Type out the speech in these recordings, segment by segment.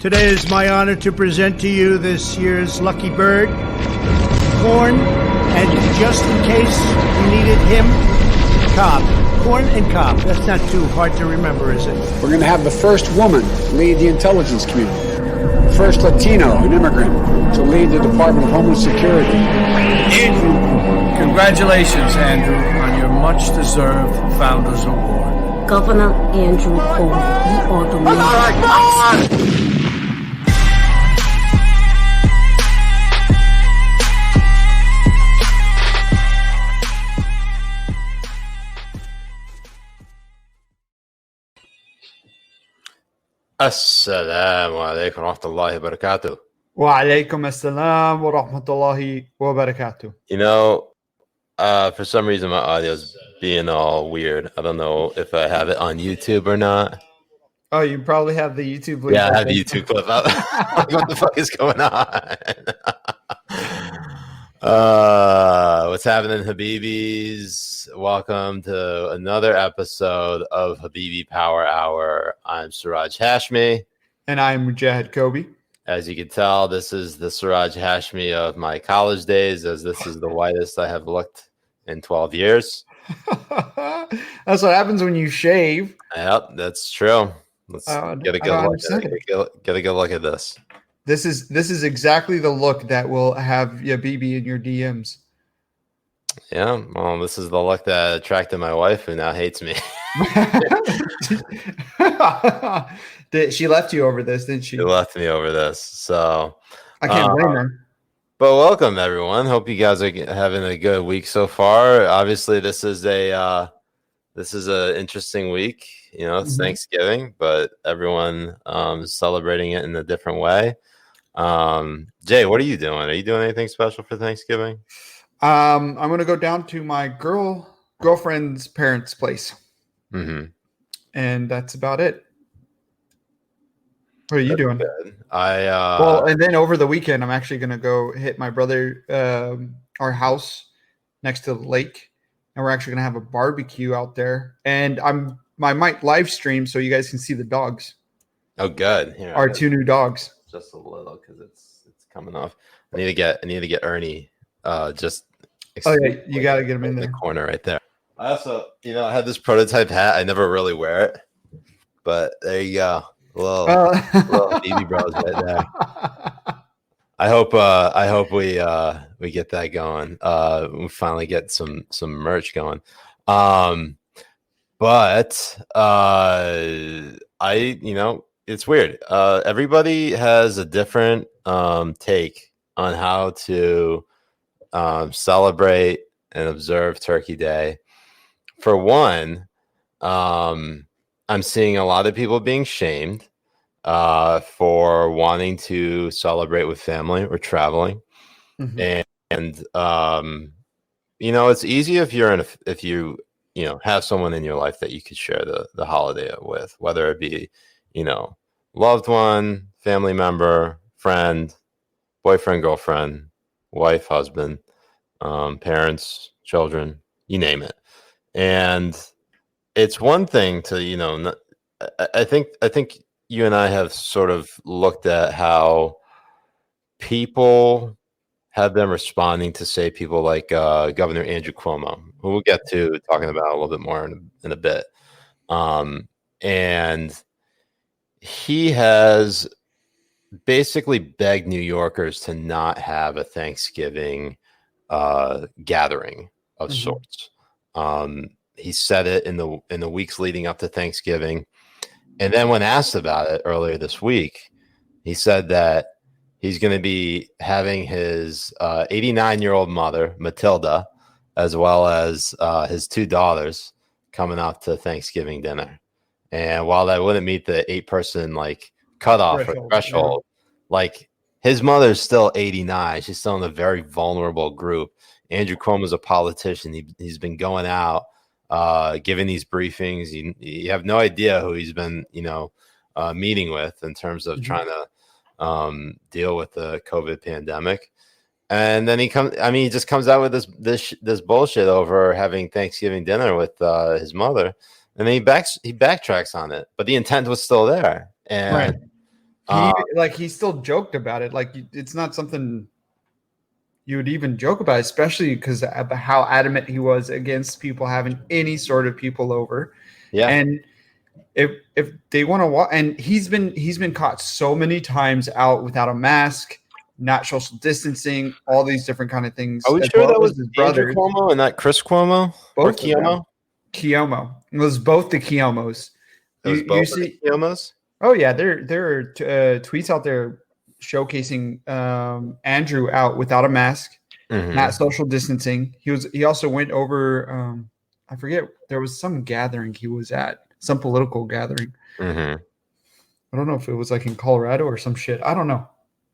Today it is my honor to present to you this year's lucky bird, corn, and just in case you needed him, cob. Corn and cob. That's not too hard to remember, is it? We're going to have the first woman lead the intelligence community. The first Latino, an immigrant, to lead the Department of Homeland Security. Andrew, congratulations, Andrew, on your much-deserved Founders Award. Governor Andrew Kobbe, you are the man. Assalamu alaikum wa rahmatullahi wa barakatuh. Wa alaikum assalam wa rahmatullahi wa barakatuh. You know, for some reason my audio's being all weird. I don't know if I have it on YouTube or not. Oh, you probably have the YouTube link. Yeah, I have the YouTube clip up. What the fuck is going on? What's happening, Habibis? Welcome to another episode of Habibi Power Hour. I'm Siraj Hashmi. And I'm Mujahed Kobbe. As you can tell, this is the Siraj Hashmi of my college days, as this is the whitest I have looked in 12 years. That's what happens when you shave. Yep, that's true. Let's get a good look. Get a good look at this. This is exactly the look that will have Habibi in your DMs. Yeah, well, this is the look that attracted my wife, who now hates me. She left you over this, didn't she? She left me over this, so I can't blame her. But welcome, everyone. Hope you guys are having a good week so far. Obviously, this is an interesting week. You know, it's Thanksgiving, but everyone is celebrating it in a different way. Jay, what are you doing? Are you doing anything special for Thanksgiving? I'm going to go down to my girlfriend's parents' place. And that's about it. What are you doing? Good. And then over the weekend, I'm actually going to go hit my brother, our house next to the lake. And we're actually going to have a barbecue out there. And I might live stream so you guys can see the dogs. Oh, good. Here, our two new dogs. Just a little because it's coming off. I need to get Ernie. You got to get him in the corner right there. I also, I had this prototype hat. I never really wear it, but there you go. Little Habibi Bros right there. I hope we get that going. We finally get some merch going. It's weird. Everybody has a different take on how to celebrate and observe Turkey Day. For one, I'm seeing a lot of people being shamed for wanting to celebrate with family or traveling. And it's easy if you have someone in your life that you could share the holiday with, whether it be, loved one, family member, friend, boyfriend, girlfriend, wife, husband, parents, children, you name it. And it's one thing to, I think you and I have sort of looked at how people have been responding to, say, people like Governor Andrew Cuomo, who we'll get to talking about a little bit more in a bit. And he has basically begged New Yorkers to not have a Thanksgiving gathering of sorts. He said it in the weeks leading up to Thanksgiving. And then when asked about it earlier this week, he said that he's going to be having his 89-year-old mother, Matilda, as well as his two daughters coming out to Thanksgiving dinner. And while that wouldn't meet the 8-person cutoff or threshold, his mother's still 89. She's still in a very vulnerable group. Andrew Cuomo is a politician. He's been going out, giving these briefings. You have no idea who he's been, meeting with in terms of trying to deal with the COVID pandemic. And then he just comes out with this bullshit over having Thanksgiving dinner with his mother, and then he backtracks on it. But the intent was still there, and He still joked about it. Like, it's not something you would even joke about, especially because of how adamant he was against people having any sort of people over. Yeah. And if they want to watch, and he's been caught so many times out without a mask, not social distancing, all these different kind of things. Are we as sure well that as was his Andrew brothers. Cuomo and not Chris Cuomo or Both of them. Cuomo? Cuomo. It was both the Cuomos. It was both of the Cuomos? Oh yeah, there are tweets out there showcasing Andrew out without a mask, not social distancing. He also went over I forget, there was some gathering he was at, some political gathering. I don't know if it was like in Colorado or some shit. I don't know.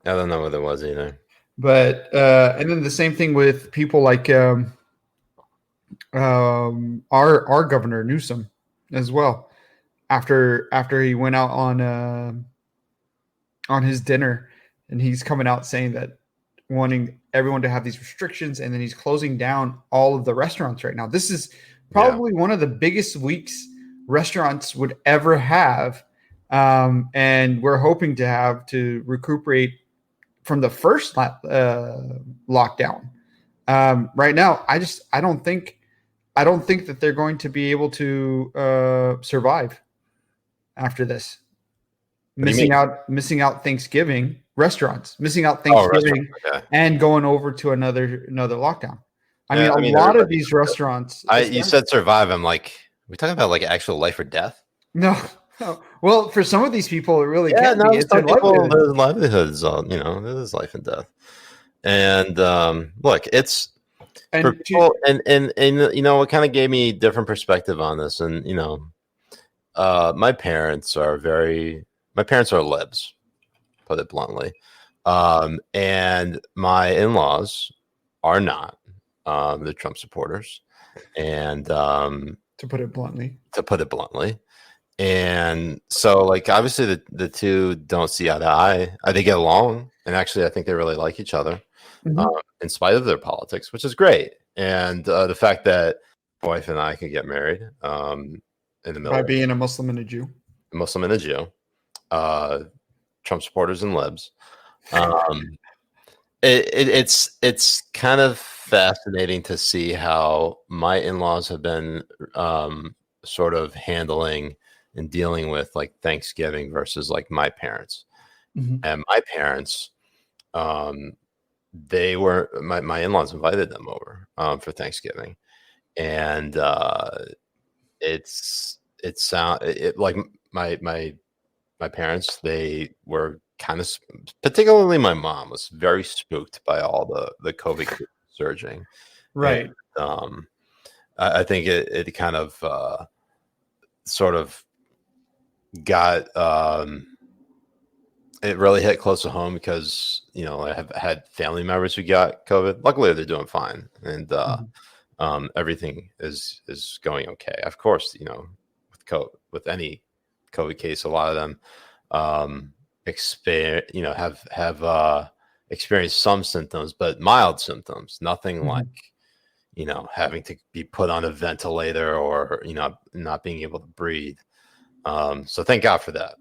I don't know what it was either. But and then the same thing with people like our governor Newsom as well. After he went out on his dinner, and he's coming out saying that wanting everyone to have these restrictions, and then he's closing down all of the restaurants right now. This is probably one of the biggest weeks restaurants would ever have, and we're hoping to have to recuperate from the first lockdown. Right now, I don't think that they're going to be able to survive after this. Missing out Thanksgiving, restaurants missing out Thanksgiving, and going over to another lockdown. I mean, a lot of these restaurants. You said survive. I'm like, are we talking about like actual life or death? No. Well, for some of these people, it really can't be. It's some people, there's livelihoods. There's life and death. And look, it's for people, and you know, it kind of gave me a different perspective on this. And you know, my parents are libs, put it bluntly, and my in-laws are not. The Trump supporters, and to put it bluntly, and so like obviously the two don't see eye to eye. They get along, and actually I think they really like each other, in spite of their politics, which is great. And the fact that my wife and I could get married in the middle by being a Muslim and a Jew, Trump supporters and libs. It's kind of fascinating to see how my in-laws have been sort of handling and dealing with like Thanksgiving versus like my parents. And my parents, they were my in-laws invited them over for Thanksgiving, and like my parents, they were kind of, particularly my mom, was very spooked by all the COVID surging. Right. And, I think it kind of sort of got it really hit close to home because, you know, I have had family members who got COVID. Luckily, they're doing fine, and everything is going okay. Of course, you know, with any COVID case, a lot of them have experienced some symptoms, but mild symptoms, nothing like, you know, having to be put on a ventilator or, you know, not being able to breathe. So thank God for that.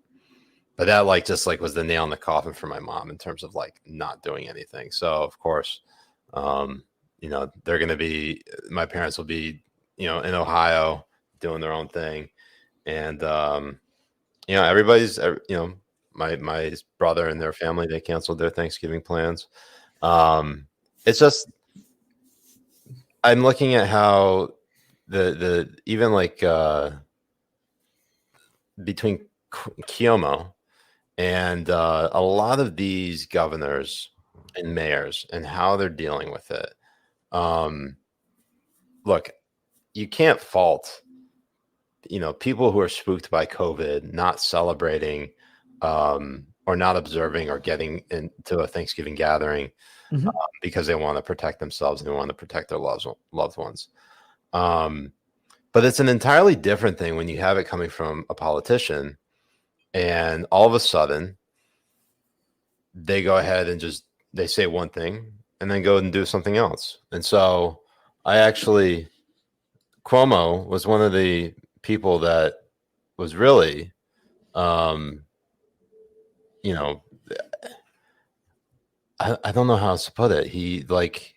But that was the nail in the coffin for my mom in terms of like not doing anything. So of course, you know, my parents will be, you know, in Ohio doing their own thing. And, you know, everybody's, you know, my brother and their family, they canceled their Thanksgiving plans. It's just, I'm looking at how the even like between Cuomo and a lot of these governors and mayors and how they're dealing with it. Look, you can't fault, you know, people who are spooked by COVID not celebrating or not observing or getting into a Thanksgiving gathering because they want to protect themselves and they want to protect their loved ones. But it's an entirely different thing when you have it coming from a politician and all of a sudden they go ahead and they say one thing and then go and do something else. And so Cuomo was one of the people that was really you know, I don't know how else to put it. He like,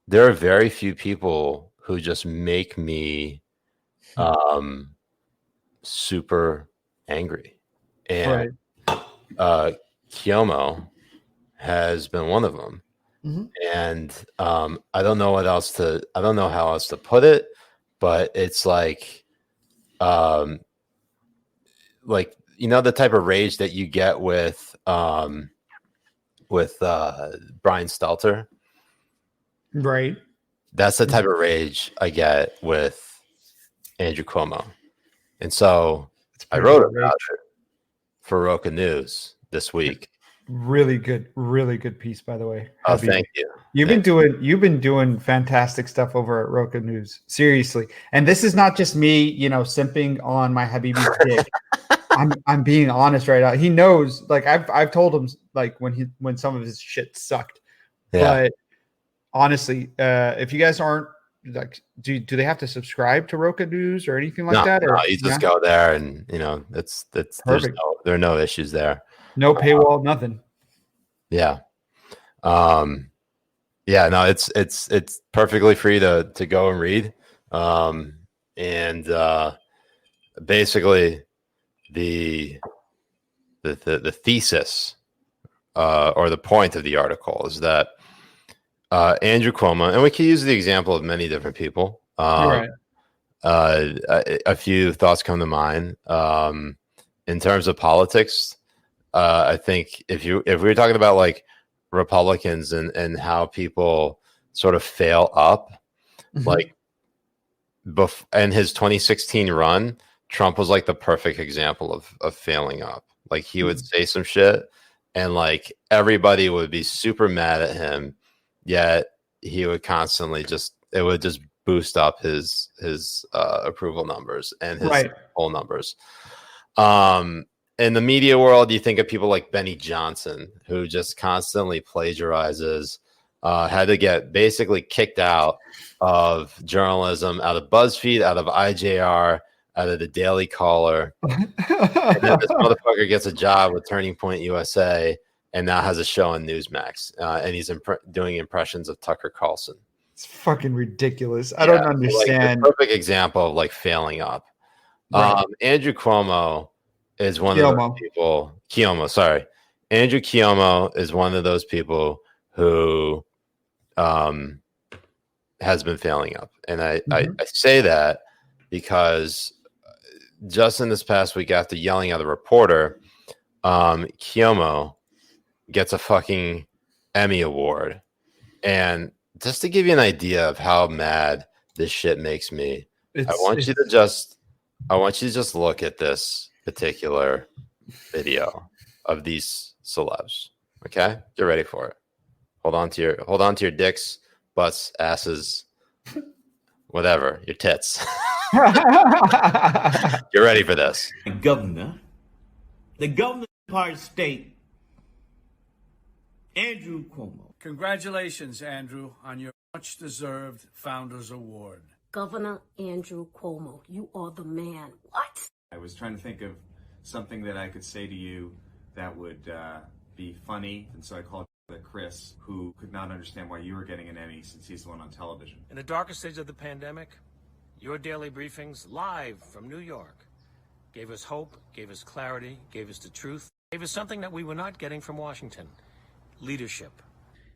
there are very few people who just make me super angry, and Kiyomo has been one of them. And I don't know how else to put it, but it's like the type of rage that you get with Brian Stelter. Right. That's the type of rage I get with Andrew Cuomo. And so I wrote about it for Roca News this week. Really good piece, by the way. Oh, Habibi. thank you. You've been doing fantastic stuff over at Roca News. Seriously. And this is not just me, simping on my Habibi dick. I'm being honest right now. He knows, like I've told him like when some of his shit sucked. Yeah. But honestly, if you guys aren't like, do they have to subscribe to Roca News or anything like that? No, Or, you just go there and it's Perfect. there are no issues there. No paywall, nothing. Yeah. Yeah, no, it's perfectly free to go and read. And basically the thesis or the point of the article is that Andrew Cuomo, and we can use the example of many different people. Right. A few thoughts come to mind. In terms of politics, I think if we were talking about like Republicans and how people sort of fail up, like in his 2016 run, Trump was like the perfect example of failing up. Like he would say some shit and like everybody would be super mad at him, yet he would constantly it would just boost up his approval numbers and his poll numbers. In the media world, you think of people like Benny Johnson, who just constantly plagiarizes, had to get basically kicked out of journalism, out of BuzzFeed, out of IJR, out of the Daily Caller. And then this motherfucker gets a job with Turning Point USA and now has a show on Newsmax. And he's doing impressions of Tucker Carlson. It's fucking ridiculous. I don't understand. Like, perfect example of like failing up. Right. Andrew Cuomo is one of those people. Andrew Cuomo is one of those people who has been failing up. And I say that because just in this past week, after yelling at the reporter, Cuomo gets a fucking Emmy Award. And just to give you an idea of how mad this shit makes me, I want you to just look at this particular video of these celebs. Okay, get ready for it. Hold on to your dicks, butts, asses, whatever, your tits. Get ready for this. The governor of our state, Andrew Cuomo. Congratulations, Andrew, on your much-deserved Founders Award. Governor Andrew Cuomo, you are the man. What? I was trying to think of something that I could say to you that would be funny, and so I called Chris, who could not understand why you were getting an Emmy since he's the one on television. In the darkest stage of the pandemic, your daily briefings live from New York gave us hope, gave us clarity, gave us the truth, gave us something that we were not getting from Washington: leadership.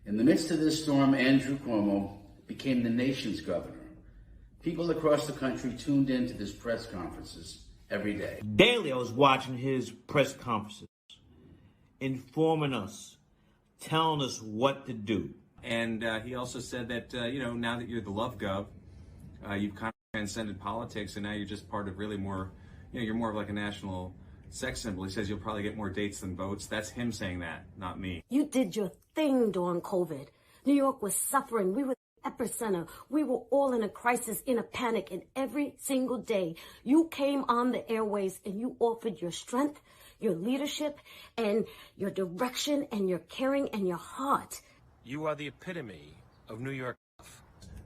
In the midst of this storm, Andrew Cuomo became the nation's governor. People across the country tuned into his press conferences every day. Daily, I was watching his press conferences, informing us, telling us what to do. And he also said that, now that you're the love gov, you've kind of transcended politics, and now you're just part of really more, you're more of like a national sex symbol. He says you'll probably get more dates than votes. That's him saying that, not me. You did your thing during COVID. New York was suffering. We were the epicenter. We were all in a crisis, in a panic, and every single day you came on the airways and you offered your strength, your leadership, and your direction, and your caring, and your heart. You are the epitome of New York.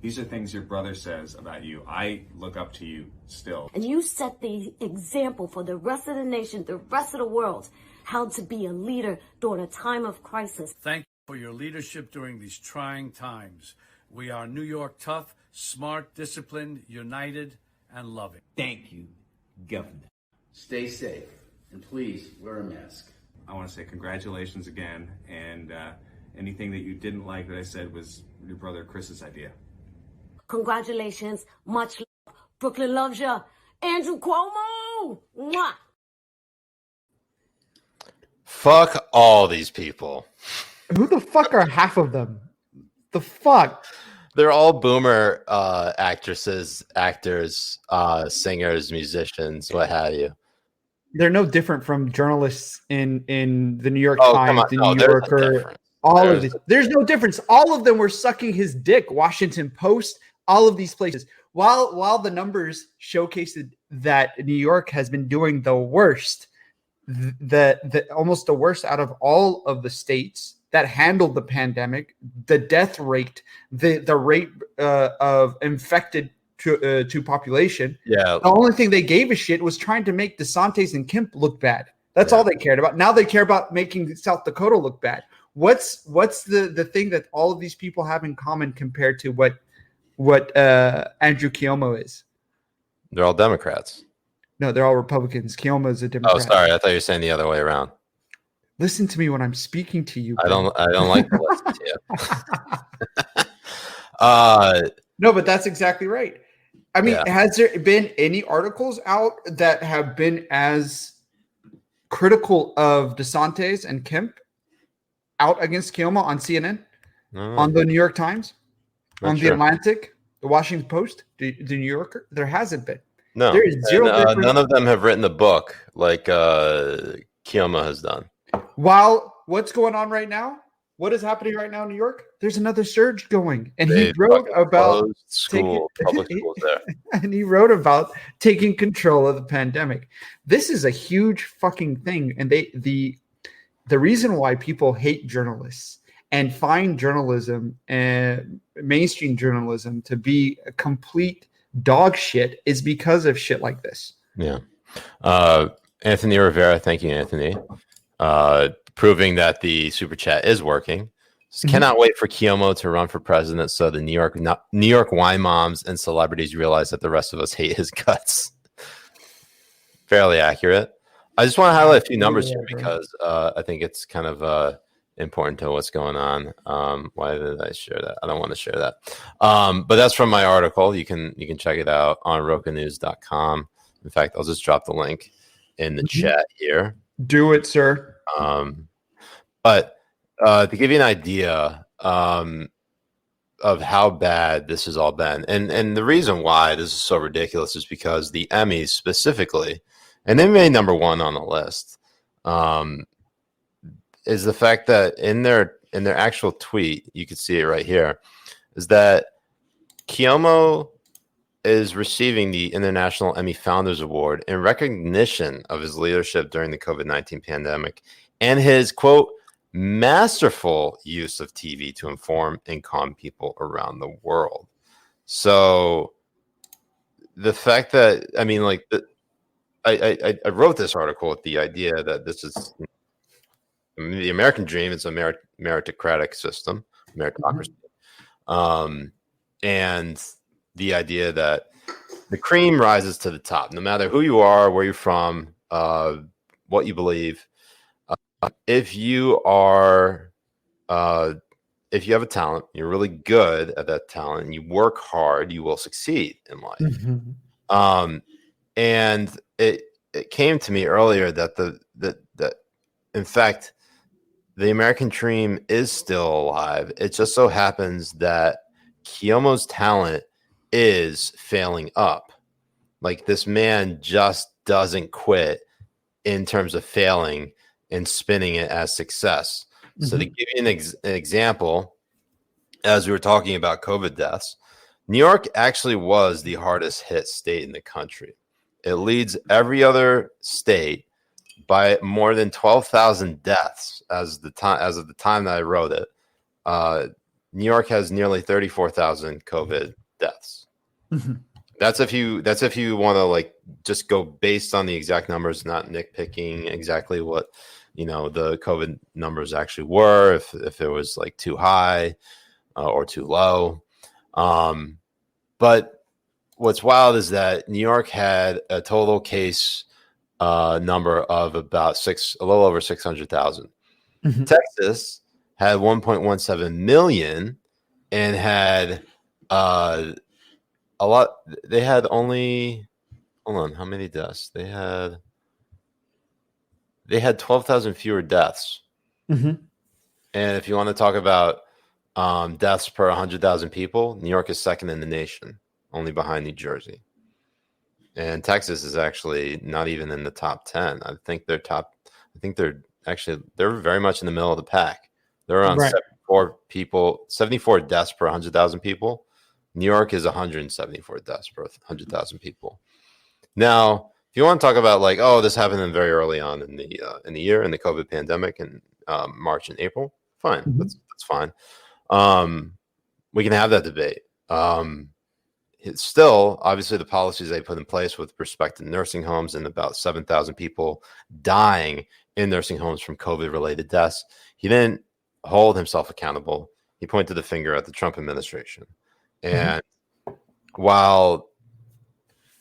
These are things your brother says about you. I look up to you still. And you set the example for the rest of the nation, the rest of the world. how to be a leader during a time of crisis. Thank you for your leadership during these trying times. We are New York tough, smart, disciplined, united, and loving. Thank you, Governor. Stay safe, and please wear a mask. I want to say congratulations again, and anything that you didn't like that I said was your brother Chris's idea. Congratulations. Much love. Brooklyn loves ya. Andrew Cuomo. Mwah. Fuck all these people. Who the fuck are half of them? The fuck? They're all boomer actresses, actors, singers, musicians, what have you. They're no different from journalists in the New York Oh, Times, come on. the No, New there's a Yorker. difference. All of these. There's no difference. All of them were sucking his dick. Washington Post, all of these places. While the numbers showcased that New York has been doing the worst, the almost the worst out of all of the states that handled the pandemic, the death rate, the rate of infected to population. Yeah. The only thing they gave a shit was trying to make DeSantis and Kemp look bad. That's all they cared about. Now they care about making South Dakota look bad. What's the thing that all of these people have in common compared to what Andrew Cuomo is? They're all Democrats. No, they're all Republicans. Cuomo is a Democrat. Oh, sorry. I thought you were saying the other way around. Listen to me when I'm speaking to you. I don't like to listen to you. No, but that's exactly right. I mean, has there been any articles out that have been as critical of DeSantis and Kemp out against Cuomo on CNN, on the New York Times, on the Atlantic, the Washington Post, the New Yorker? There hasn't been. No, there is zero. None of them have written the book like Cuomo has done. While what's going on right now? What is happening right now in New York? There's another surge going, and he wrote about public schools there. And he wrote about taking control of the pandemic. This is a huge fucking thing, and the reason why people hate journalists and find journalism and mainstream journalism to be a complete dog shit is because of shit like this. Yeah. Anthony Rivera, thank you, Anthony. Proving that the super chat is working. Cannot wait for Cuomo to run for president so the New York wine moms and celebrities realize that the rest of us hate his guts. Fairly accurate. I just want to highlight a few numbers here because I think it's kind of important to what's going on. Why did I share that? I don't want to share that. But that's from my article. You can check it out on rokanews.com. In fact, I'll just drop the link in the chat here. Do it, sir. But to give you an idea of how bad this has all been, and the reason why this is so ridiculous is because the Emmys specifically, and they made number one on the list, is the fact that in their actual tweet, you can see it right here, is that Cuomo is receiving the International Emmy Founders Award in recognition of his leadership during the COVID-19 pandemic and his, quote, masterful use of TV to inform and calm people around the world. So the fact that, I mean, like, I wrote this article with the idea that this is the American dream. It's a meritocratic system, meritocracy. And the idea that the cream rises to the top, no matter who you are, where you're from, what you believe. If you are, if you have a talent, you're really good at that talent, and you work hard, you will succeed in life. And it came to me earlier that that in fact the American dream is still alive. It just so happens that Cuomo's talent is failing up. Like, this man just doesn't quit in terms of failing and spinning it as success. So to give you an example, as we were talking about COVID deaths, New York actually was the hardest hit state in the country. It leads every other state by more than 12,000 deaths as of the time that I wrote it. New York has nearly 34,000 COVID deaths. That's if you want to, like, just go based on the exact numbers, not nitpicking exactly what the COVID numbers actually were, if it was like too high or too low. But what's wild is that New York had a total case number of about a little over 600,000. Mm-hmm. Texas had 1.17 million and had a lot. They had only, hold on, how many deaths? They had 12,000 fewer deaths. Mm-hmm. And if you want to talk about deaths per 100,000 people, New York is second in the nation, only behind New Jersey. And Texas is actually not even in the top 10. I think they're very much in the middle of the pack. They're around 74 deaths per 100,000 people. New York is 174 deaths per 100,000 people. Now, if you want to talk about like, oh, this happened very early on in the year in the COVID pandemic in March and April, fine, that's fine. We can have that debate. It's still, obviously, the policies they put in place with respect to nursing homes and about 7,000 people dying in nursing homes from COVID-related deaths. He didn't hold himself accountable. He pointed the finger at the Trump administration. And while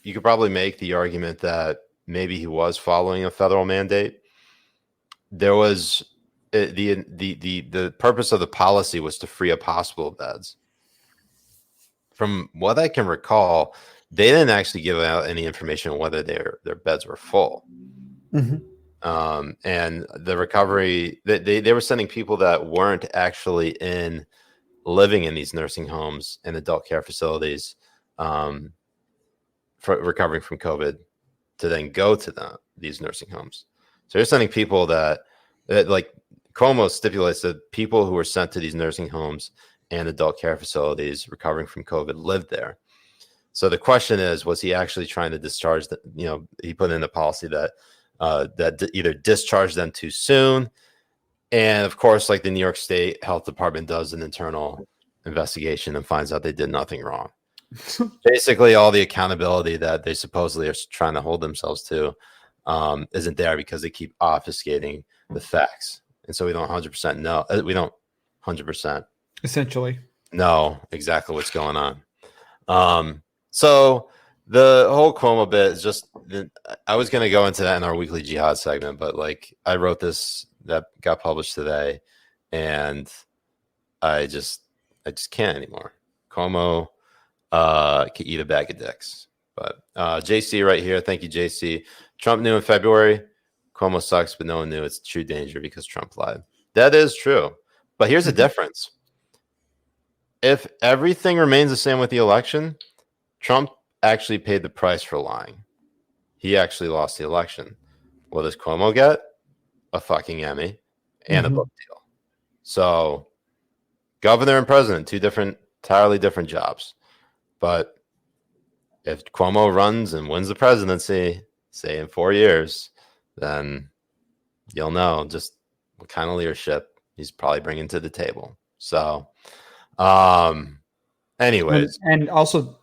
you could probably make the argument that maybe he was following a federal mandate, there was the purpose of the policy was to free up hospital beds. From what I can recall, they didn't actually give out any information on whether their beds were full. Mm-hmm. And the recovery, they were sending people that weren't actually living in these nursing homes and adult care facilities for recovering from COVID to then go to these nursing homes. So they're sending people that like Cuomo stipulates that people who were sent to these nursing homes and adult care facilities recovering from COVID lived there. So the question is, was he actually trying to discharge he put in a policy that either discharged them too soon. And of course, like the New York State Health Department does an internal investigation and finds out they did nothing wrong. Basically, all the accountability that they supposedly are trying to hold themselves to isn't there because they keep obfuscating the facts. And so we don't 100% know. We don't 100% essentially know exactly what's going on. So the whole Cuomo bit is just, I was going to go into that in our weekly jihad segment, but like I wrote this that got published today and I just can't anymore. Cuomo can eat a bag of dicks. But JC right here. Thank you, JC. Trump knew in February. Cuomo sucks, but no one knew it's true danger because Trump lied. That is true. But here's the difference. If everything remains the same with the election, Trump actually paid the price for lying. He actually lost the election. What does Cuomo get? A fucking Emmy and a book deal. So governor and president, two entirely different jobs. But if Cuomo runs and wins the presidency, say in 4 years, then you'll know just what kind of leadership he's probably bringing to the table. So, anyways. And also,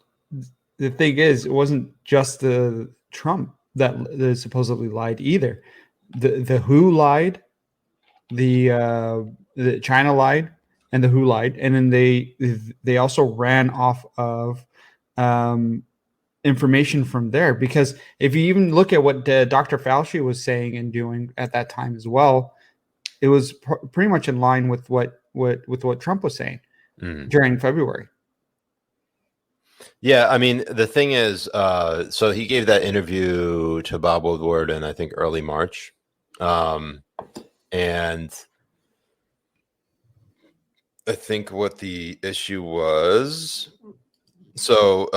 the thing is, it wasn't just the Trump that supposedly lied either. The WHO lied, the China lied, and the WHO lied, and then they also ran off of information from there. Because if you even look at what Dr. Fauci was saying and doing at that time as well, it was pretty much in line with what Trump was saying during February. Yeah, I mean, the thing is, so he gave that interview to Bob Woodward in, I think, early March. And I think what the issue was, so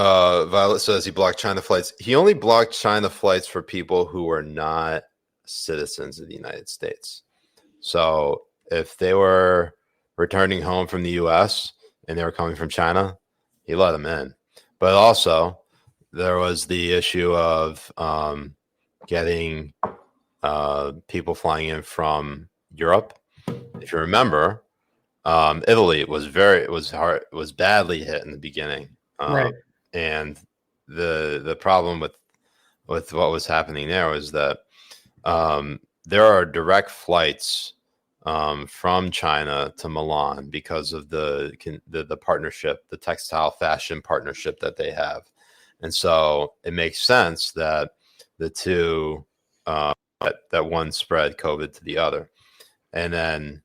Violet says he blocked China flights. He only blocked China flights for people who were not citizens of the United States. So if they were returning home from the U.S. and they were coming from China, he let them in. But also, there was the issue of getting people flying in from Europe. If you remember, Italy was badly hit in the beginning, right? And the problem with what was happening there was that there are direct flights from China to Milan because of the partnership, the textile fashion partnership that they have. And so it makes sense that the two, that one spread COVID to the other. And then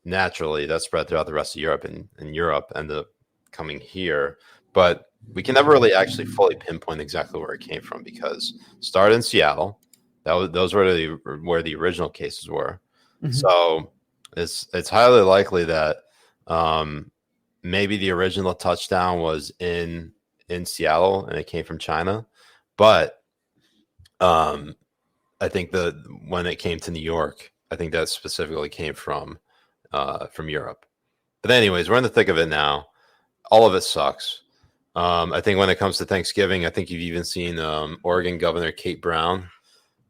naturally that spread throughout the rest of Europe, and Europe ended up coming here. But we can never really actually fully pinpoint exactly where it came from, because it started in Seattle. Those were where the original cases were. Mm-hmm. So it's highly likely that maybe the original touchdown was in Seattle and it came from China. But I think when it came to New York, I think that specifically came from Europe. But anyways, we're in the thick of it now. All of it sucks. I think when it comes to Thanksgiving, I think you've even seen Oregon Governor Kate Brown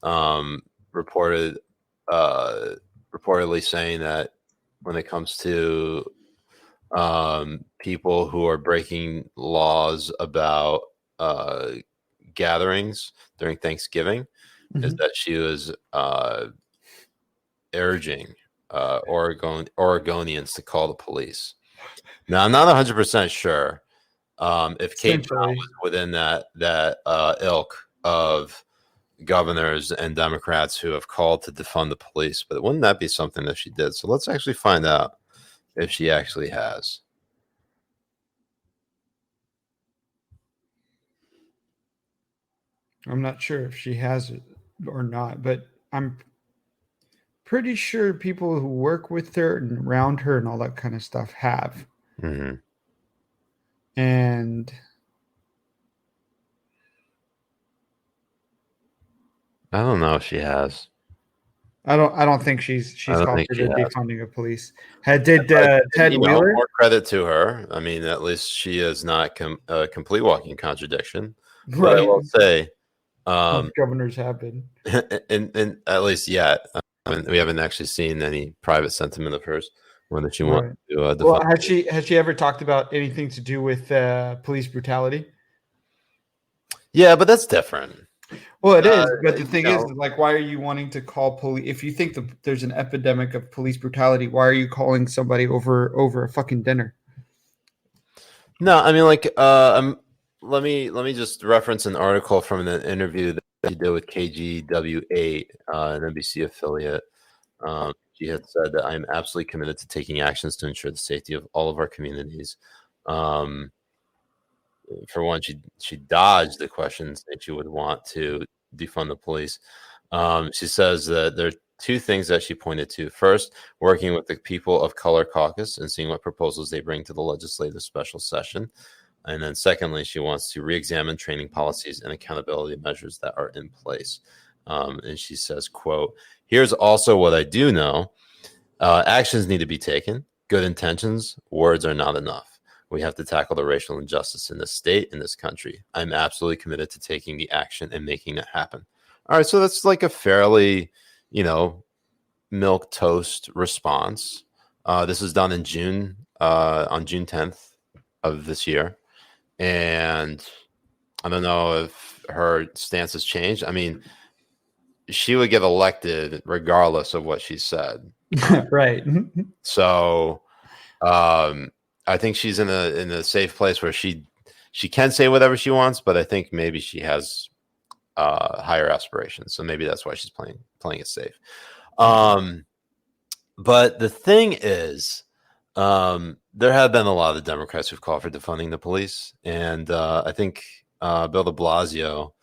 reportedly saying that when it comes to people who are breaking laws about gatherings during Thanksgiving, mm-hmm. is that she was urging Oregonians to call the police. Now, I'm not 100% sure if Kate Brown was within that ilk of governors and Democrats who have called to defund the police, but wouldn't that be something that she did? So let's actually find out if she actually has. I'm not sure if she has it or not, but I'm pretty sure people who work with her and around her and all that kind of stuff have. Mm-hmm. And I don't know if she has. I don't think she's called for the defunding of police. Did Ted Wheeler? More credit to her. I mean, at least she is not a complete walking contradiction. Right. But I will say, governors have been, and at least yet, we haven't actually seen any private sentiment of hers whether she wants to defund. Well, has she ever talked about anything to do with police brutality? Yeah, but that's different. Well, it is, but the thing is, like, why are you wanting to call police? If you think there's an epidemic of police brutality, why are you calling somebody over a fucking dinner? No, I mean, like, let me just reference an article from an interview that she did with KGW8, an NBC affiliate. She had said that I am absolutely committed to taking actions to ensure the safety of all of our communities. For one, she dodged the questions that she would want to defund the police. She says that there are two things that she pointed to. First, working with the People of Color Caucus and seeing what proposals they bring to the legislative special session. And then secondly, she wants to re-examine training policies and accountability measures that are in place. And she says, quote, "Here's also what I do know. Actions need to be taken. Good intentions, words are not enough. We have to tackle the racial injustice in this state, in this country. I'm absolutely committed to taking the action and making that happen." All right, so that's like a fairly, milquetoast response. This is done in June, on June 10th of this year. And I don't know if her stance has changed. I mean, she would get elected regardless of what she said. Right. So I think she's in a safe place where she can say whatever she wants, but I think maybe she has higher aspirations. So maybe that's why she's playing it safe. But the thing is, there have been a lot of Democrats who've called for defunding the police. And I think Bill de Blasio,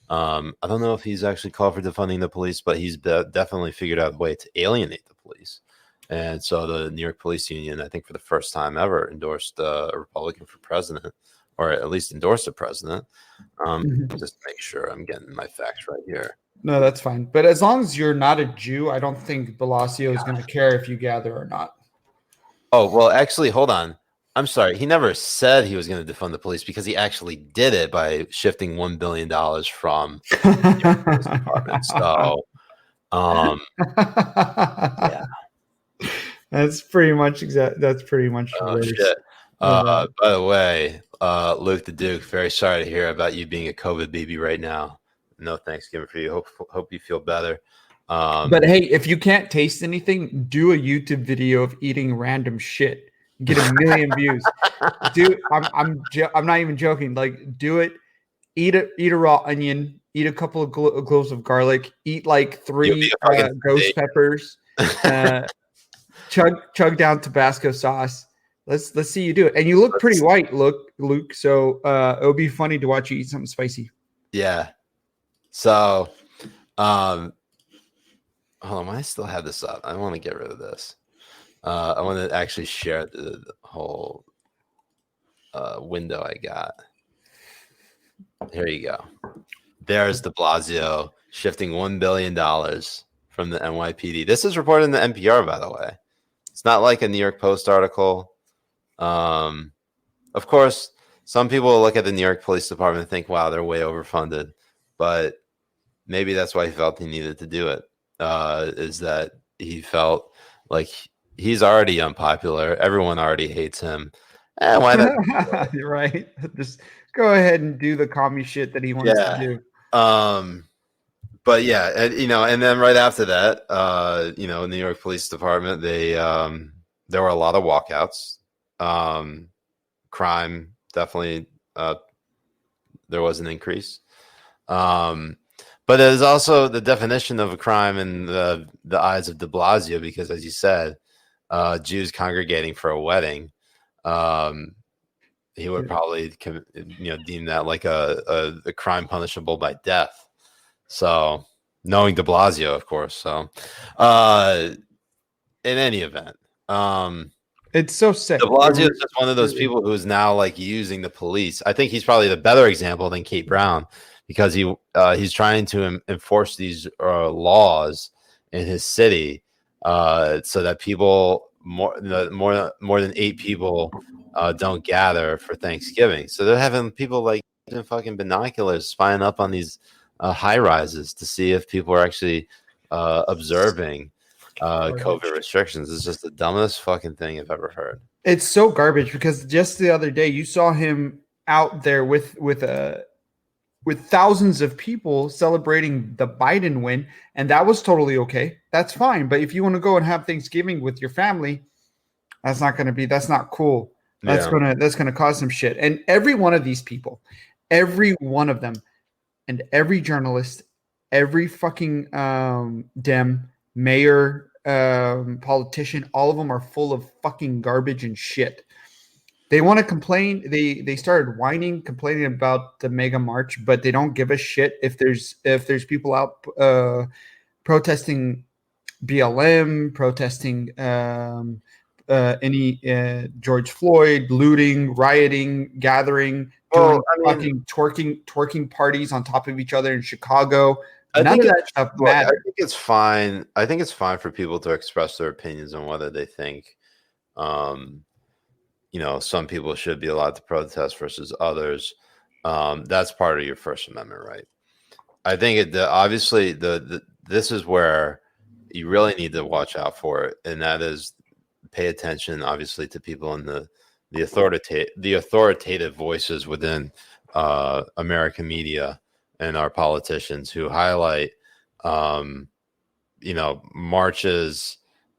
I don't know if he's actually called for defunding the police, but he's definitely figured out a way to alienate the police. And so the New York Police Union, I think for the first time ever, endorsed a Republican for president, or at least endorsed a president. Just to make sure I'm getting my facts right here. No, that's fine. But as long as you're not a Jew, I don't think Blasio is going to care if you gather or not. Oh, well, actually, hold on. I'm sorry. He never said he was going to defund the police, because he actually did it by shifting $1 billion from the police department. So, yeah. That's pretty much exact. That's pretty much. Oh, shit. By the way, Luke the Duke, very sorry to hear about you being a COVID baby right now. No Thanksgiving for you. Hope you feel better. But hey, if you can't taste anything, do a YouTube video of eating random shit. Get a million views. Dude, I'm not even joking. Like, do it. Eat a raw onion. Eat a couple of cloves of garlic. Eat like 3 ghost peppers. Chug down Tabasco sauce. Let's see you do it. And you look pretty white, Luke. So it'll be funny to watch you eat something spicy. Yeah. So, hold on. I still have this up. I want to get rid of this. I want to actually share the whole window I got. Here you go. There's de Blasio shifting $1 billion from the NYPD. This is reported in the NPR, by the way. It's not like a New York Post article. Of course, some people will look at the New York Police Department and think, wow, they're way overfunded. But maybe that's why he felt he needed to do it, is that he felt like he's already unpopular. Everyone already hates him. Why not? You're right. Just go ahead and do the commie shit that he wants to do. But yeah, and then right after that, New York Police Department, there were a lot of walkouts. Crime definitely, there was an increase. But there's also the definition of a crime in the eyes of de Blasio, because as you said, Jews congregating for a wedding, he would probably deem that like a crime punishable by death. So, knowing de Blasio, of course. So, in any event, it's so sick. De Blasio is just one of those people who's now like using the police. I think he's probably the better example than Kate Brown, because he's trying to enforce these laws in his city, so that people more than 8 people don't gather for Thanksgiving. So they're having people like in fucking binoculars spying up on these high rises to see if people are actually observing COVID restrictions. It's just the dumbest fucking thing I've ever heard. It's so garbage, because just the other day you saw him out there with thousands of people celebrating the Biden win, and that was totally okay. That's fine. But if you want to go and have Thanksgiving with your family, that's not cool. That's gonna cause some shit. And every one of these people, every one of them, and every journalist, every fucking Dem, mayor, politician, all of them are full of fucking garbage and shit. They want to complain. They started complaining about the mega march, but they don't give a shit if there's people out protesting BLM, protesting any George Floyd, looting, rioting, gathering, fucking twerking parties on top of each other in Chicago. None of that stuff matters. I think it's fine. I think it's fine for people to express their opinions on whether they think, some people should be allowed to protest versus others. That's part of your First Amendment right. I think obviously this is where you really need to watch out for it, and that is pay attention, obviously, to people in the authoritative voices within American media and our politicians who highlight, marches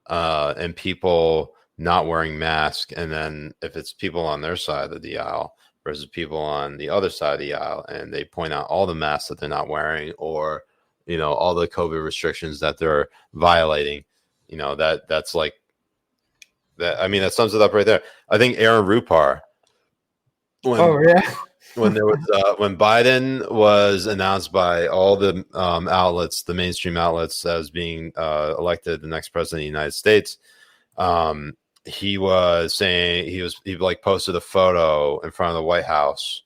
and people not wearing masks, and then if it's people on their side of the aisle versus people on the other side of the aisle, and they point out all the masks that they're not wearing, or all the COVID restrictions that they're violating, that's like that. I mean, that sums it up right there. I think Aaron Rupar, when there was when Biden was announced by all the outlets, the mainstream outlets, as being elected the next president of the United States, he was saying he posted a photo in front of the White House,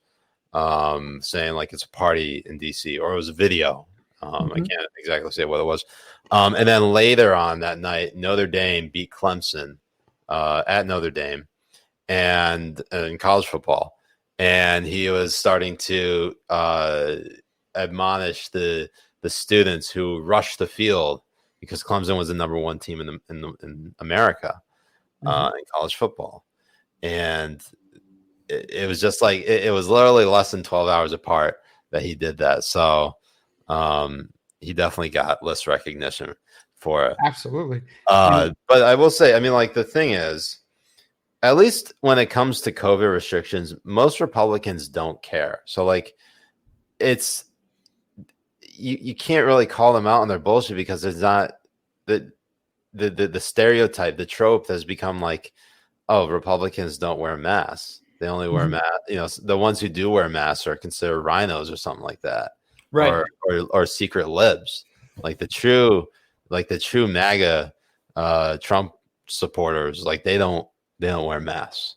saying like it's a party in DC, or it was a video. I can't exactly say what it was. And then later on that night, Notre Dame beat Clemson at Notre Dame, and in college football. And he was starting to admonish the students who rushed the field, because Clemson was the number 1 team in America in college football. And it was just like it was literally less than 12 hours apart that he did that. So he definitely got less recognition for it. Absolutely. But I will say, I mean, like the thing is, at least when it comes to COVID restrictions, most Republicans don't care. So like, it's you can't really call them out on their bullshit because it's not the stereotype, the trope has become like, oh, Republicans don't wear masks. They only wear masks. You know, the ones who do wear masks are considered rhinos or something like that, Right. Or secret libs, like the true MAGA Trump supporters. Like they don't wear masks.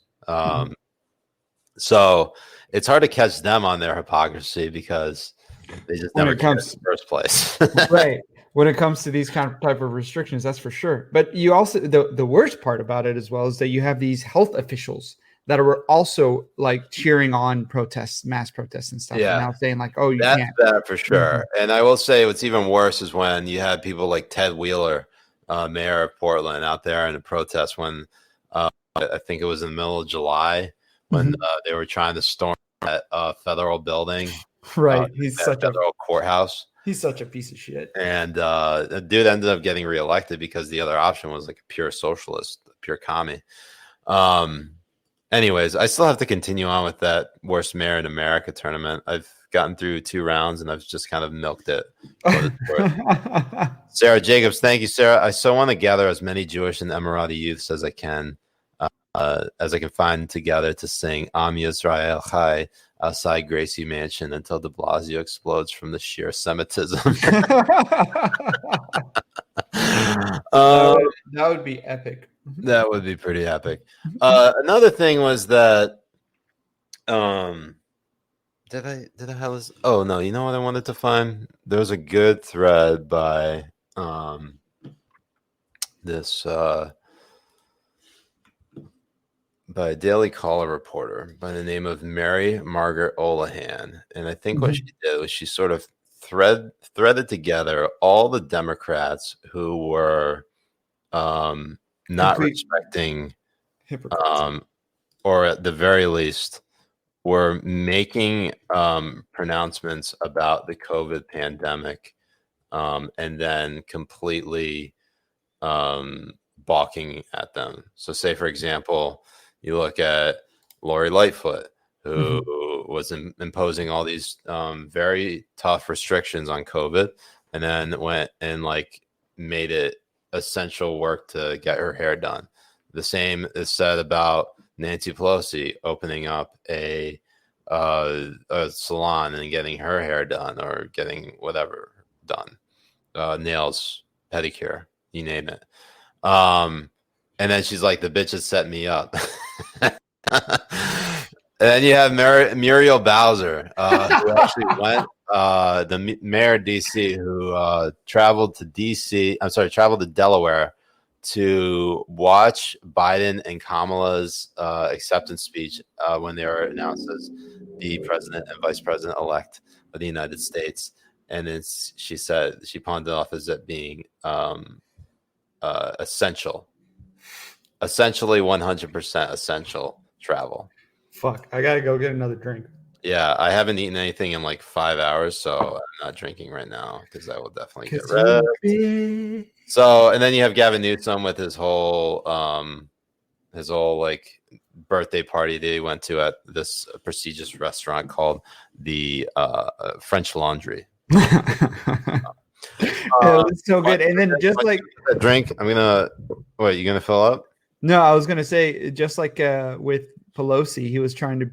So it's hard to catch them on their hypocrisy because they just never comes in the first place. Right. When it comes to these type of restrictions, that's for sure. But you also, the worst part about it as well is that you have these health officials that are also like cheering on protests, mass protests and stuff. Yeah. And now saying like, oh, you that's can't. That for sure. And I will say what's even worse is when you have people like Ted Wheeler, mayor of Portland, out there in a protest when I think it was in the middle of July when they were trying to storm that federal building. Right. He's such a federal courthouse. He's such a piece of shit. And the dude ended up getting reelected because the other option was like a pure socialist, a pure commie. Anyways, I still have to continue on with that Worst Mayor in America tournament. I've gotten through 2 rounds and I've just kind of milked it. Sarah Jacobs, thank you, Sarah. I so want to gather as many Jewish and Emirati youths as I can find together to sing Am Yisrael Chai outside Gracie Mansion until de Blasio explodes from the sheer Semitism. That would be epic. That would be pretty epic. Another thing was that did I have this? Oh no, you know what I wanted to find? There was a good thread by this by a Daily Caller reporter by the name of Mary Margaret Olahan. And I think what she did was she sort of threaded together all the Democrats who were not respecting or at the very least were making pronouncements about the COVID pandemic and then completely balking at them. So say, for example, you look at Lori Lightfoot, who was imposing all these very tough restrictions on COVID, and then went and like made it essential work to get her hair done. The same is said about Nancy Pelosi opening up a salon and getting her hair done or getting whatever done, nails, pedicure, you name it. And then she's like, the bitch has set me up. And then you have Muriel Bowser, who actually went, the mayor of DC, who traveled to Delaware to watch Biden and Kamala's acceptance speech when they were announced as the president and vice president elect of the United States. And then she said, she pawned it off as it being essentially 100% essential travel. Fuck, I gotta go get another drink. Yeah, I haven't eaten anything in like 5 hours, so I'm not drinking right now because I will definitely get wrecked. So, and then you have Gavin Newsom with his whole like birthday party that he went to at this prestigious restaurant called the French Laundry. It's so good. And then just like a drink, you gonna fill up? No, I was gonna say just like with Pelosi, he was trying to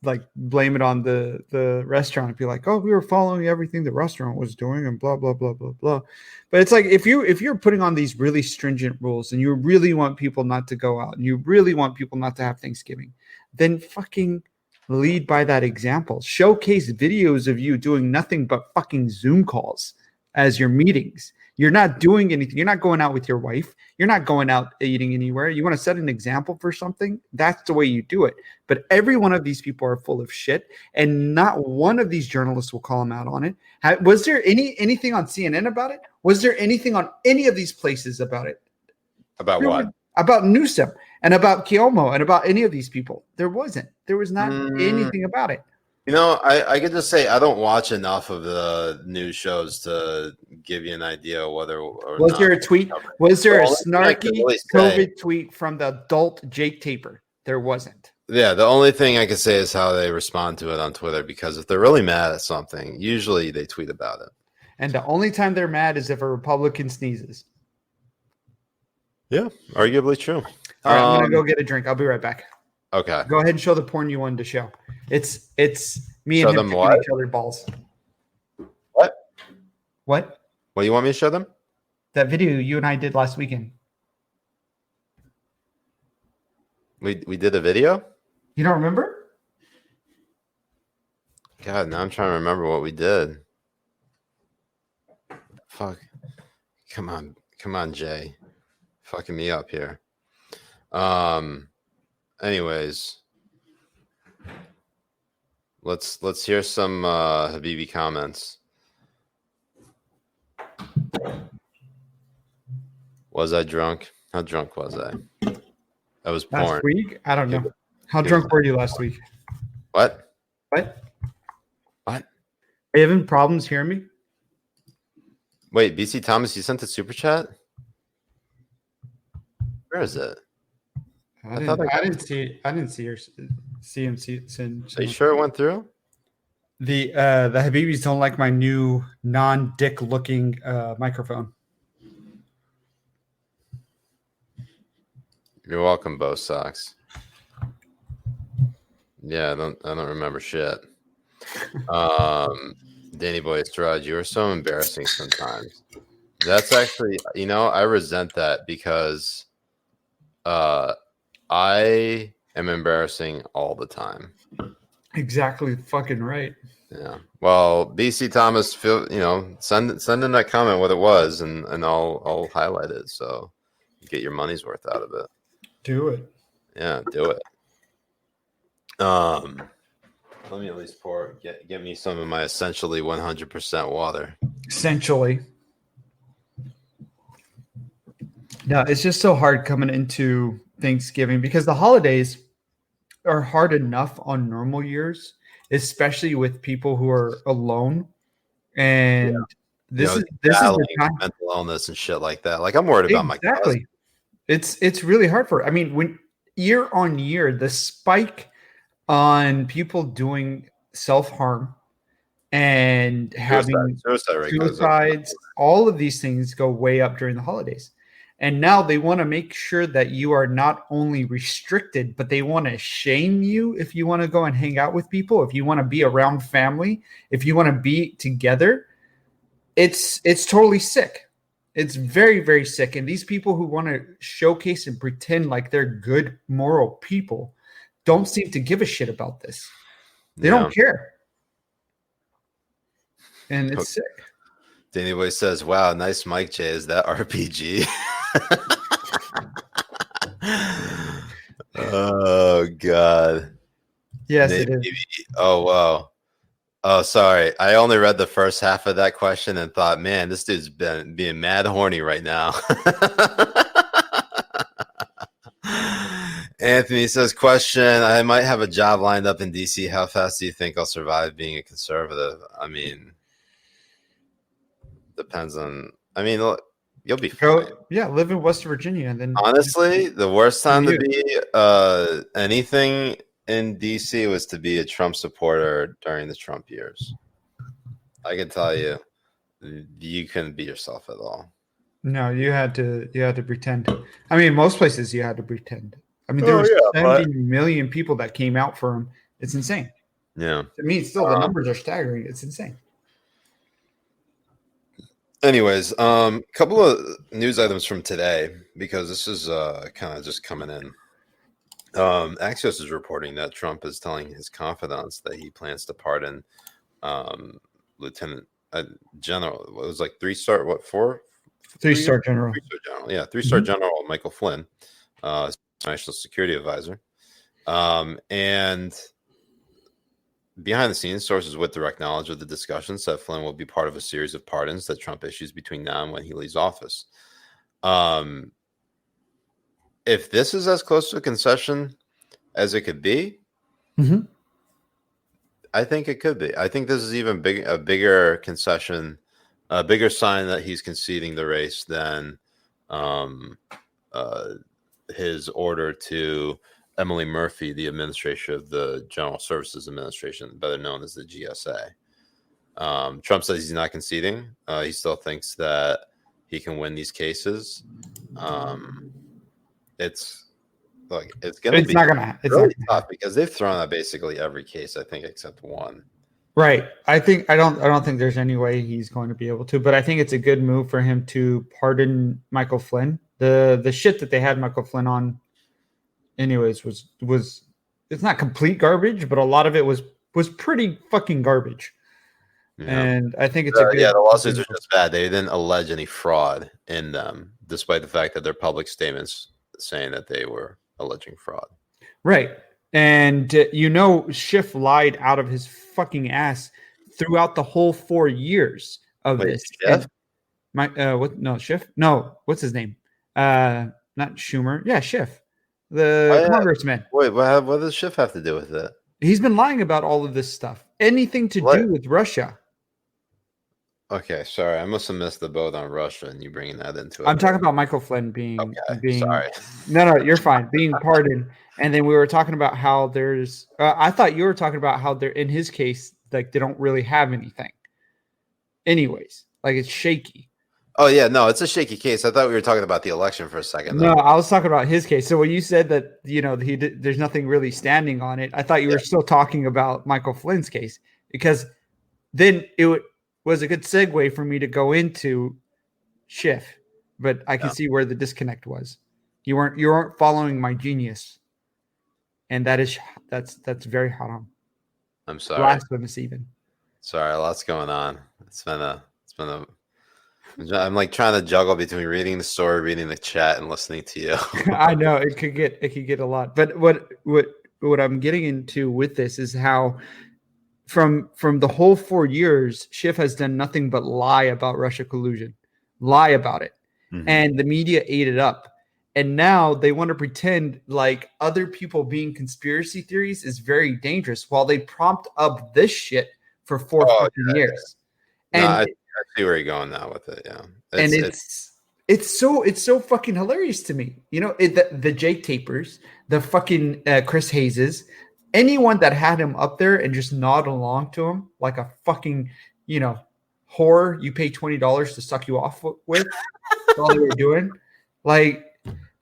like blame it on the restaurant and be like, oh, we were following everything the restaurant was doing and blah blah blah blah blah. But it's like if you're putting on these really stringent rules and you really want people not to go out and you really want people not to have Thanksgiving, then fucking lead by that example. Showcase videos of you doing nothing but fucking Zoom calls as your meetings. You're not doing anything. You're not going out with your wife. You're not going out eating anywhere. You want to set an example for something? That's the way you do it. But every one of these people are full of shit, and not one of these journalists will call them out on it. Was there anything on CNN about it? Was there anything on any of these places about it? About what? About Newsom and about Cuomo and about any of these people. There wasn't. There was not anything about it. You know, I could just say I don't watch enough of the news shows to give you an idea whether or Was not. there a tweet? Was there a The only thing I could snarky really say- COVID tweet from the adult Jake Taper? There wasn't. Yeah, the only thing I could say is how they respond to it on Twitter, because if they're really mad at something, usually they tweet about it. And the only time they're mad is if a Republican sneezes. Yeah, arguably true. All right, I'm gonna go get a drink. I'll be right back. Okay. Go ahead and show the porn you wanted to show. It's me Show and him them kicking what? each other balls. What? What? What do you want me to show them? That video you and I did last weekend. We did a video? You don't remember? God, now I'm trying to remember what we did. Fuck. Come on, Jay. Fucking me up here. Anyways. Let's hear some Habibi comments. Was I drunk? How drunk was I? That was porn. Last week? I don't know. How drunk were you last week? What? What? What? Are you having problems hearing me? Wait, BC Thomas, you sent a super chat? Where is it? I didn't see him send. Are you sure it went through? The Habibis don't like my new non-dick looking microphone. You're welcome, Bo Sox. Yeah, I don't remember shit. Danny Boy Siraj, you are so embarrassing sometimes. That's actually, I resent that because I am embarrassing all the time. Exactly fucking right. Yeah. Well, BC Thomas, send in that comment what it was, and I'll highlight it so you get your money's worth out of it. Do it. Yeah, do it. Let me at least get me some of my essentially 100% water. Essentially. No, it's just so hard coming into Thanksgiving because the holidays are hard enough on normal years, especially with people who are alone. And this is the time. Mental illness and shit like that. Like, I'm worried about my cousin. It's really hard for. I mean, when year on year, the spike on people doing self-harm and having suicides, all of these things go way up during the holidays. And now they want to make sure that you are not only restricted, but they want to shame you if you want to go and hang out with people, if you want to be around family, if you want to be together. It's totally sick. It's very, very sick. And these people who want to showcase and pretend like they're good, moral people don't seem to give a shit about this. They don't care. And it's sick. Danny Boy says, wow, nice mic, Jay. Is that RPG? Oh, God. Yes, it is. Oh, wow. Oh, sorry. I only read the first half of that question and thought, man, this dude's being mad horny right now. Anthony says, question, I might have a job lined up in DC. How fast do you think I'll survive being a conservative? I mean, depends on, look, you'll be fine. Yeah, live in West Virginia. And then honestly, the worst time to be anything in DC was to be a Trump supporter during the Trump years. I can tell you, you couldn't be yourself at all. No, you had to pretend. I mean, most places you had to pretend. I mean, there were 70 million people that came out for him. It's insane. Yeah. To me, still the numbers are staggering. It's insane. Anyways, couple of news items from today, because this is kind of just coming in. Axios is reporting that Trump is telling his confidants that he plans to pardon Lieutenant General. It was like three-star general. Three-star general. Yeah, three-star General Michael Flynn, National Security Advisor. And behind the scenes, sources with direct knowledge of the discussions said Flynn will be part of a series of pardons that Trump issues between now and when he leaves office. If this is as close to a concession as it could be, I think it could be. I think this is even a bigger concession, a bigger sign that he's conceding the race than his order to Emily Murphy, the administrator of the General Services Administration, better known as the GSA. Trump says he's not conceding. He still thinks that he can win these cases. It's like it's not really tough because they've thrown out basically every case, I think, except one. Right. I don't think there's any way he's going to be able to, but I think it's a good move for him to pardon Michael Flynn. The shit that they had Michael Flynn on, anyways, was it's not complete garbage, but a lot of it was pretty fucking garbage. Yeah. And I think it's a good, the lawsuits are just bad. They didn't allege any fraud in them, despite the fact that their public statements saying that they were alleging fraud. Right. And Schiff lied out of his fucking ass throughout the whole 4 years of this. Schiff? Schiff? No, what's his name? Not Schumer. Yeah, Schiff. The congressman. Wait, what does Schiff have to do with it? He's been lying about all of this stuff. Anything to do with Russia. Okay, sorry. I must have missed the boat on Russia and you bringing that into it. I'm talking about Michael Flynn being sorry. No, you're fine. Being pardoned. And then we were talking about how there's I thought you were talking about how they're in his case, like they don't really have anything. Anyways, like it's shaky. Oh yeah, no, it's a shaky case. I thought we were talking about the election for a second. No, I was talking about his case. So when you said that, there's nothing really standing on it, I thought you were still talking about Michael Flynn's case, because then it was a good segue for me to go into Schiff, but I can see where the disconnect was. You weren't following my genius, and that's very haram. I'm sorry. Blasphemous even. Sorry, a lot's going on. I'm like trying to juggle between reading the story, reading the chat, and listening to you. I know it could get a lot, but what I'm getting into with this is how from the whole 4 years, Schiff has done nothing but lie about Russia collusion, lie about it, and the media ate it up. And now they want to pretend like other people being conspiracy theories is very dangerous, while they prompt up this shit for 4 fucking years. No, and I see where you're going now with it. Yeah, it's so fucking hilarious to me. The Jake Tapers, the fucking Chris Hayeses, anyone that had him up there and just nod along to him like a fucking whore you pay $20 to suck you off with. That's all they were doing. Like,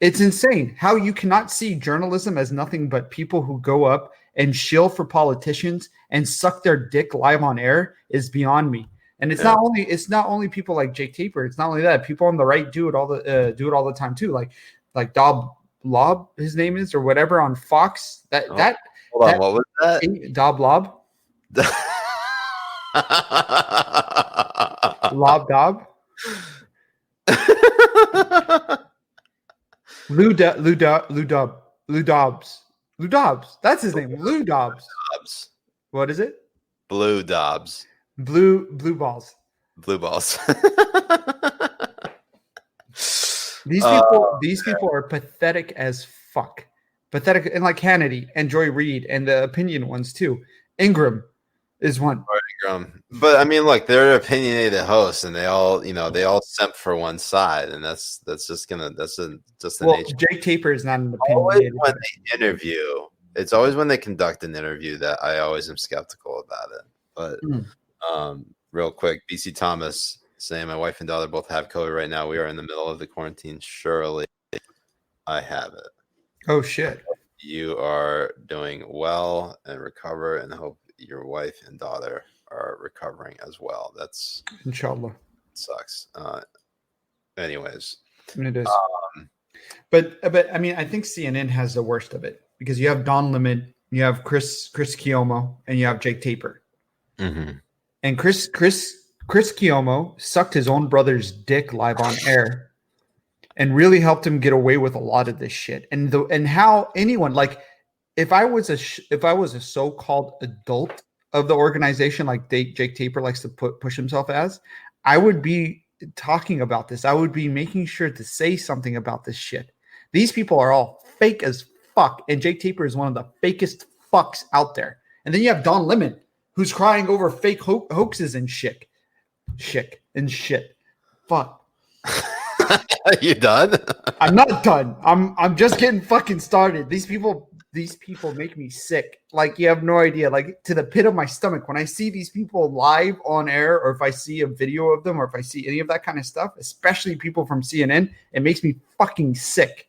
it's insane how you cannot see journalism as nothing but people who go up and shill for politicians and suck their dick live on air is beyond me. And it's not only people like Jake Tapper. It's not only that. People on the right do it all the time too. Like Dob Lob, his name is, or whatever on Fox. Hold on, what was that? Dob Lob. Lob Dob. Lou Dobbs. That's his name. Lou Dobbs. What is it? Blue Dobbs. Blue balls. Blue balls. These people are pathetic as fuck. Pathetic, and like Hannity and Joy Reid and the opinion ones too. Ingram is one. But I mean, look, they're opinionated hosts, and they all simp for one side, and that's just the nature. Jake Tapper is not an opinionated. It's always when they conduct an interview that I always am skeptical about it. But real quick, BC Thomas saying my wife and daughter both have COVID right now. We are in the middle of the quarantine. Surely I have it. Oh shit. You are doing well and recover, and hope your wife and daughter are recovering as well. That's inshallah. Sucks. Anyways, it is. But I mean, I think CNN has the worst of it, because you have Don Lemon, you have Chris Cuomo, and you have Jake Tapper. Mm-hmm. And Chris Cuomo sucked his own brother's dick live on air, and really helped him get away with a lot of this shit. And how anyone, like, if I was a so-called adult of the organization, like Jake Tapper likes to push himself as, I would be talking about this. I would be making sure to say something about this shit. These people are all fake as fuck, and Jake Tapper is one of the fakest fucks out there. And then you have Don Lemon, who's crying over fake hoaxes and shit. Fuck. You done? I'm not done. I'm just getting fucking started. These people make me sick. Like, you have no idea. Like, to the pit of my stomach when I see these people live on air, or if I see a video of them, or if I see any of that kind of stuff, especially people from CNN, it makes me fucking sick.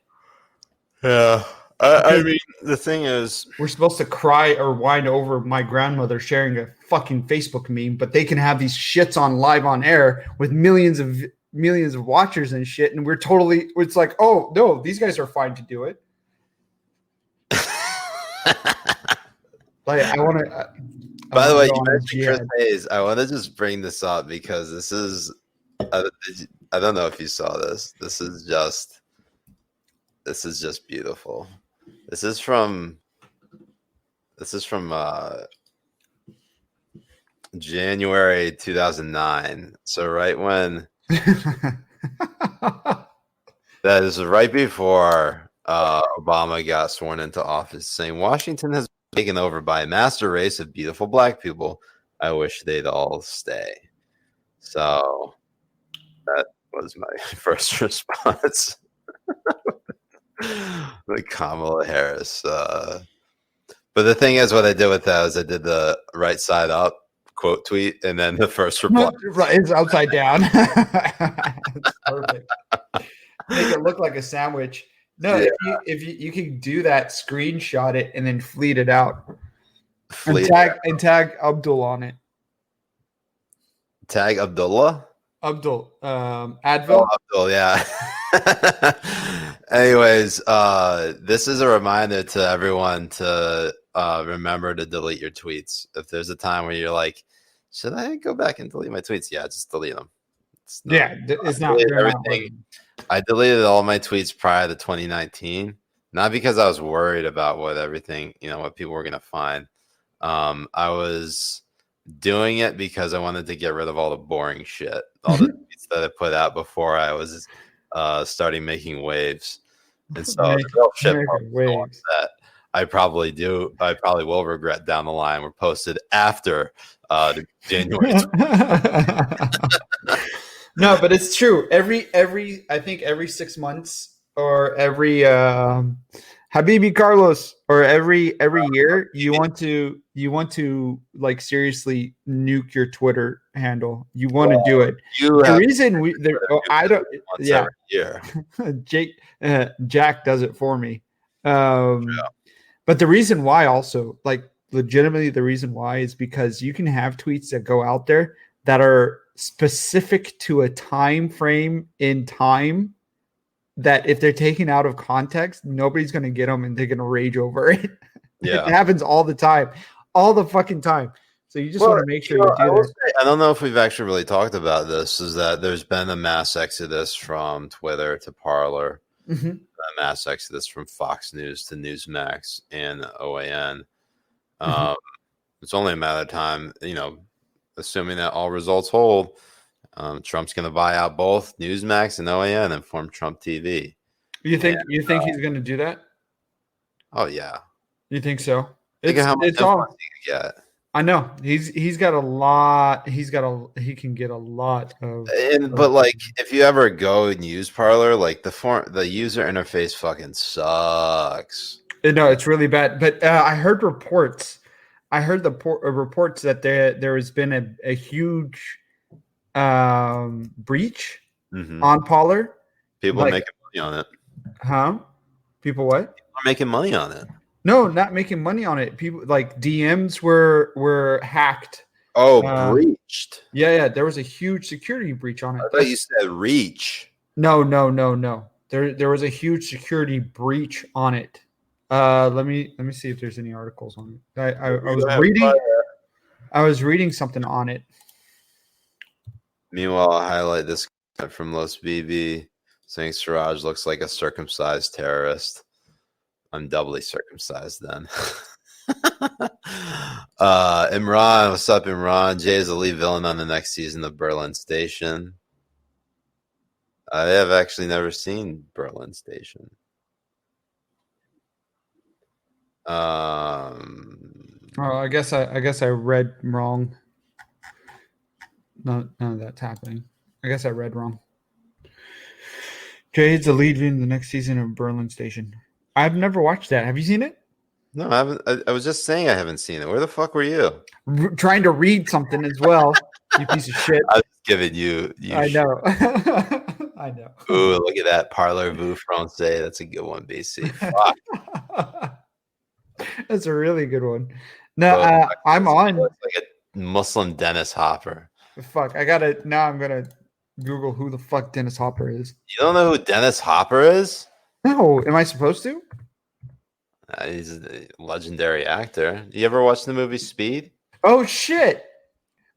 Yeah. I mean, the thing is, we're supposed to cry or whine over my grandmother sharing a fucking Facebook meme, but they can have these shits on live on air with millions of watchers and shit, and it's like, oh no, these guys are fine to do it. Like, I want to. By the way, you mentioned Chris Hayes. I want to just bring this up because this is. I don't know if you saw this. This is just beautiful. This is from January 2009. So right when that is right before Obama got sworn into office, saying Washington has been taken over by a master race of beautiful black people. I wish they'd all stay. So that was my first response. Like Kamala Harris. But the thing is, what I did with that is I did the right side up quote tweet, and then the first reply. Right, it's upside down. That's perfect. Make it look like a sandwich. No, yeah. if you can do that, screenshot it and then fleet it out. And tag Abdul on it. Tag Abdullah? Abdul. Advil? Oh, Abdul, yeah. Anyways, this is a reminder to everyone to remember to delete your tweets. If there's a time where you're like, should I go back and delete my tweets? Yeah, just delete them. It's not everything. I deleted all my tweets prior to 2019, not because I was worried about what people were going to find. I was doing it because I wanted to get rid of all the boring shit, all the tweets that I put out before I was starting making waves. And so the real shit that I probably will regret down the line were posted after the January. No, but it's true. I think every 6 months, or every Habibi Carlos, or every year, you want to like seriously nuke your Twitter handle. You want to do it. The reason I don't. Yeah. Jack does it for me. But the reason why, also, like, legitimately, the reason why is because you can have tweets that go out there that are specific to a time frame in time, that if they're taken out of context, nobody's going to get them and they're going to rage over it. Yeah. It happens all the time, all the fucking time. So you just want to make sure you do that. I don't know if we've actually really talked about this, is that there's been a mass exodus from Twitter to Parler, a mass exodus from Fox News to Newsmax and OAN. It's only a matter of time, assuming that all results hold, Trump's going to buy out both Newsmax and OAN and form Trump TV. You think he's going to do that? Oh yeah. You think so? It's all. I know he's got a lot. He can get a lot of. But like, if you ever go and use Parler, like the user interface fucking sucks. No, it's really bad. But I heard reports. I heard reports that there has been a huge breach on Parler. People are making money on it. Huh? People what? People are making money on it. No, not making money on it. People, like, DMs were hacked. Oh, breached. Yeah. There was a huge security breach on it. I thought you said reach. No. There was a huge security breach on it. Let me see if there's any articles on it. I was reading something on it. Meanwhile, I'll highlight this from Los BB saying Siraj looks like a circumcised terrorist. I'm doubly circumcised then. Imran, what's up, Imran? Jay is the lead villain on the next season of Berlin Station. I have actually never seen Berlin Station. Oh, I guess I read wrong. None of that's happening. I guess I read wrong. Jade's the lead in the next season of Berlin Station. I've never watched that. Have you seen it? No, I haven't. I was just saying I haven't seen it. Where the fuck were you? Trying to read something as well. You piece of shit. I was giving you. I know. I know. Ooh, look at that parlez-vous français. That's a good one, BC. Fuck. That's a really good one. No, So, I'm on. like a Muslim Dennis Hopper. Fuck, I'm gonna Google who the fuck Dennis Hopper is. You don't know who Dennis Hopper is? No, am I supposed to? He's a legendary actor. You ever watch the movie Speed? Oh shit!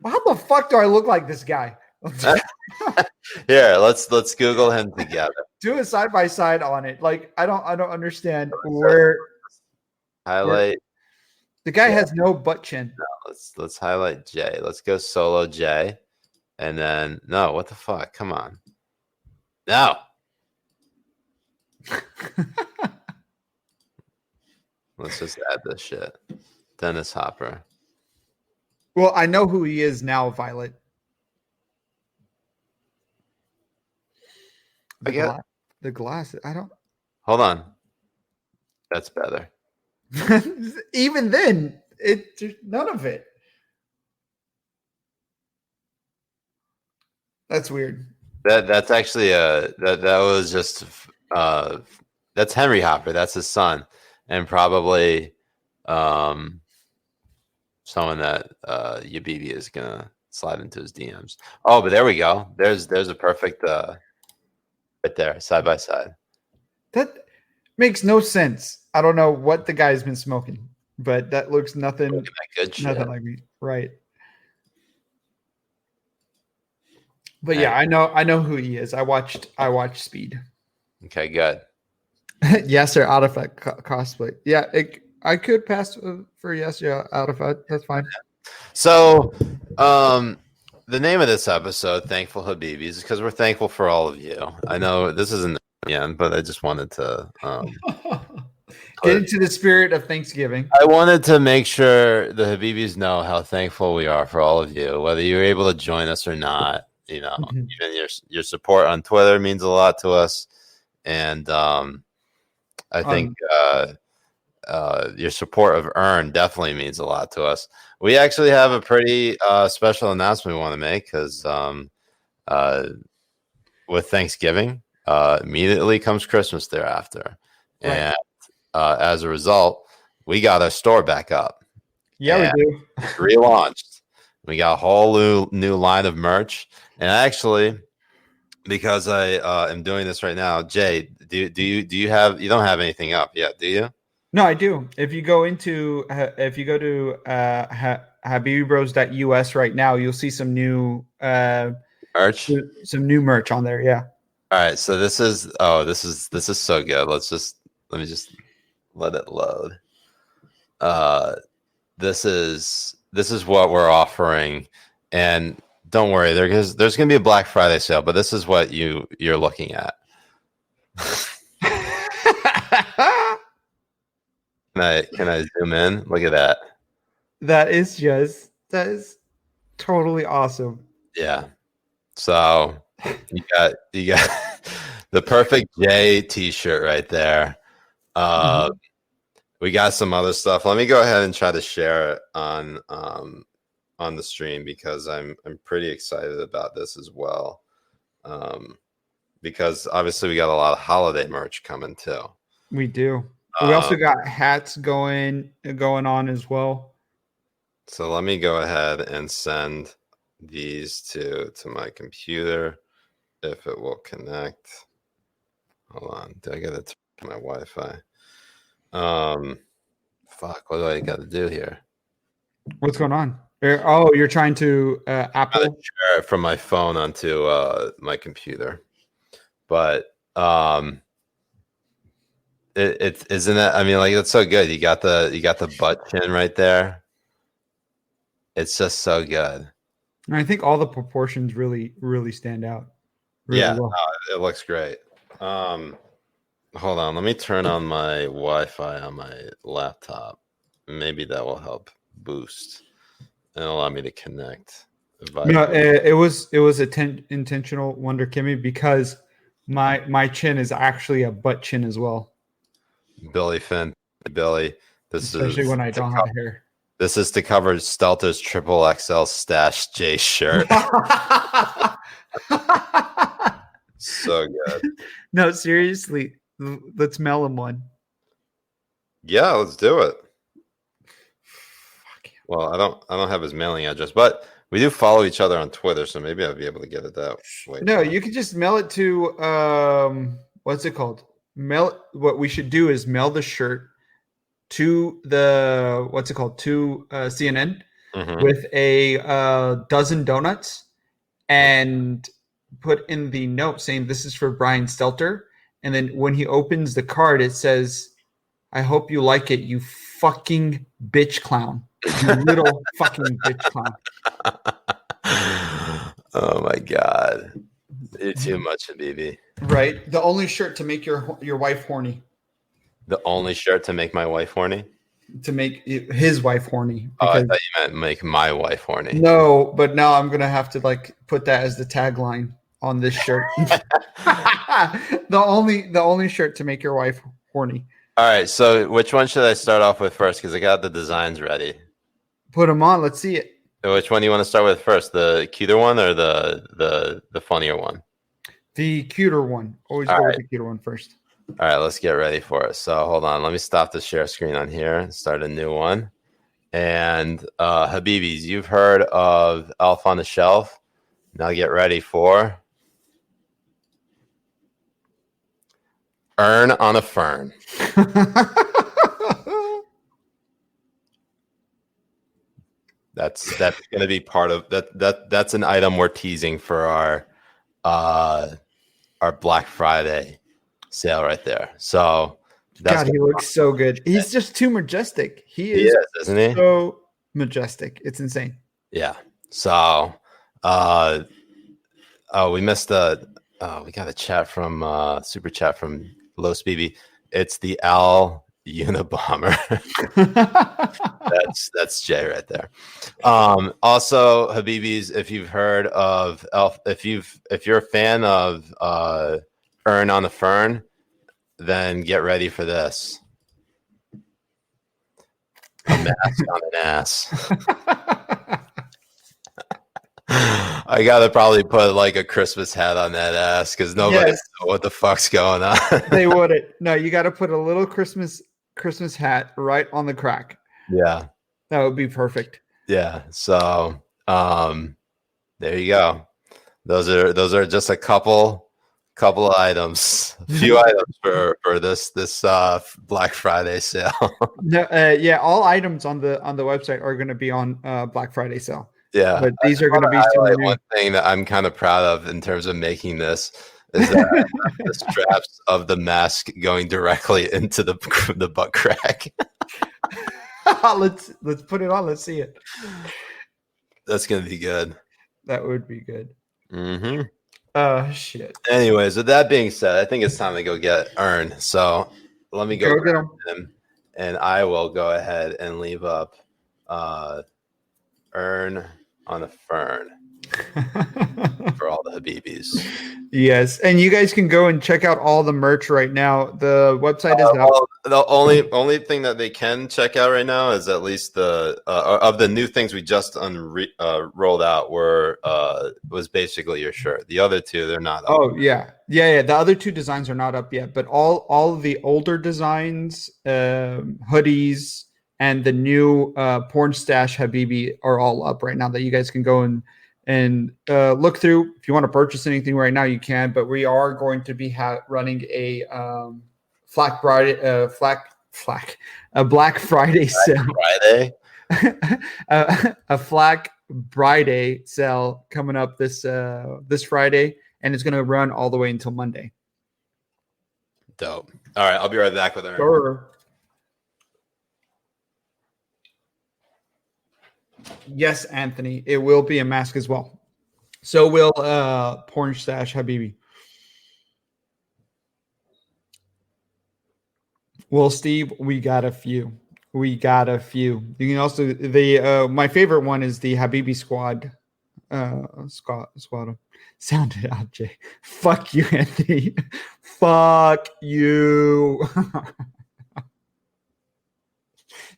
Well, how the fuck do I look like this guy? Here, let's Google him together. Do a side by side on it. Like I don't understand where Highlight. the guy has no butt chin. No, let's highlight Jay. Let's go solo Jay, and then no. What the fuck? Come on. No. Let's just add this shit. Dennis Hopper. Well, I know who he is now, Violet. The glasses. I don't. Hold on. That's better. Even then, none of it. That's weird. That's actually that was just that's Henry Hopper. That's his son, and probably someone that Habibi is gonna slide into his DMs. Oh, but there we go. There's a perfect right there, side by side. That makes no sense. I don't know what the guy's been smoking, but that looks nothing. Look at that good shit. Nothing like me, right? But yeah, I know who he is. I watched Speed. Okay, good. Yes, sir. Artifact cosplay. Yeah, I could pass for yes, yeah, Artifact. That's fine. So, the name of this episode, Thankful Habibis, is because we're thankful for all of you. I know this isn't the end, but I just wanted to get into the spirit of Thanksgiving. I wanted to make sure the Habibis know how thankful we are for all of you, whether you're able to join us or not. You know, even your support on Twitter means a lot to us, and I think your support of Earn definitely means a lot to us. We actually have a pretty special announcement we want to make because with Thanksgiving, immediately comes Christmas thereafter, Right. and as a result, we got our store back up. Yeah, we do. Relaunched. We got a whole new line of merch. And actually, because I am doing this right now, Jay, do you have, you don't have anything up yet, do you? No, I do. If you go to habibibros.us right now, you'll see some new Merch. some new merch on there. Yeah. All right, so this is so good. Let me just let it load. This is what we're offering, and don't worry, there's going to be a Black Friday sale, but this is what you're looking at. Can I zoom in? Look at that. That is totally awesome. Yeah. So you got the perfect J t-shirt right there. We got some other stuff. Let me go ahead and try to share it on the stream because I'm pretty excited about this as well. Because obviously we got a lot of holiday merch coming too. We do. We also got hats going on as well. So let me go ahead and send these to my computer if it will connect. Hold on. Do I gotta turn my Wi-Fi? Fuck, what do I gotta do here? What's going on? Oh, you're trying to Apple share it from my phone onto my computer. But it isn't it, I mean, like, it's so good. You got the butt chin right there. It's just so good. And I think all the proportions really stand out. Really well. It looks great. Hold on, let me turn on my Wi-Fi on my laptop. Maybe that will help boost and allow me to connect. No, it was intentional, Wonder Kimmy, because my chin is actually a butt chin as well. Billy Finn, Billy. Especially when I don't have hair. This is to cover Stelter's triple XL Stash J shirt. So good. No, seriously, let's mail him one. Yeah, let's do it. Well, I don't have his mailing address, but we do follow each other on Twitter, so maybe I'll be able to get it that way. No, you can just mail it to what's it called? What we should do is mail the shirt to the to CNN with a dozen donuts and put in the note saying this is for Brian Stelter, and then when he opens the card it says, I hope you like it, you fucking bitch clown. You little fucking bitch clown. Oh my god. You're too much, Habibi. Right? The only shirt to make your wife horny. The only shirt to make my wife horny? To make his wife horny. Oh, I thought you meant make my wife horny. No, but now I'm going to have to like put that as the tagline on this shirt. the only shirt to make your wife horny. All right, so which one should I start off with first? Because I got the designs ready. Put them on. Let's see it. So which one do you want to start with first? The cuter one or the funnier one? The cuter one. Always go with the cuter one first. All right, let's get ready for it. So hold on. Let me stop the share screen on here and start a new one. And Habibis, you've heard of Elf on the Shelf. Now get ready for Earn on a Fern. That's going to be part of that. That's an item we're teasing for our Black Friday sale right there. So God, he looks so good. He's just too majestic. He is, isn't he? So majestic. It's insane. Yeah. So we missed we got a chat from super chat from Los BB. It's the Al Unabomber. that's Jay right there. Also, Habibis, if you've heard of Elf, if you're a fan of Earn on the Fern, then get ready for this. A mask on an ass. I gotta probably put like a Christmas hat on that ass because nobody knows what the fuck's going on. They wouldn't. No, you got to put a little Christmas hat right on the crack. Yeah, that would be perfect. Yeah. So, there you go. Those are just a couple of items, a few items for this Black Friday sale. No, all items on the website are going to be on Black Friday sale. Yeah, but these are going to be one thing that I'm kind of proud of in terms of making this is that the straps of the mask going directly into the butt crack. Let's put it on. Let's see it. That's gonna be good. That would be good. Mm-hmm. Oh shit. Anyways, with that being said, I think it's time to go get Earn. So let me go get him, and I will go ahead and leave up Earn on a Fern for all the Habibis. Yes, and you guys can go and check out all the merch right now. The website is up. The only thing that they can check out right now is at least the of the new things we just rolled out was basically your shirt. The other two, they're not up. Oh yeah. The other two designs are not up yet, but all of the older designs, hoodies, and the new Porn Stash Habibi are all up right now that you guys can go and look through. If you want to purchase anything right now, you can. But we are going to be running a Black Friday sale. Friday, a Black Friday sale coming up this Friday, and it's going to run all the way until Monday. Dope. All right, I'll be right back with her. Sure. Yes, Anthony, it will be a mask as well. So will Porn Stash Habibi. Well, Steve, we got a few. We got a few. You can also my favorite one is the Habibi squad. Squad. Sound it out, Jay. Fuck you, Anthony. Fuck you.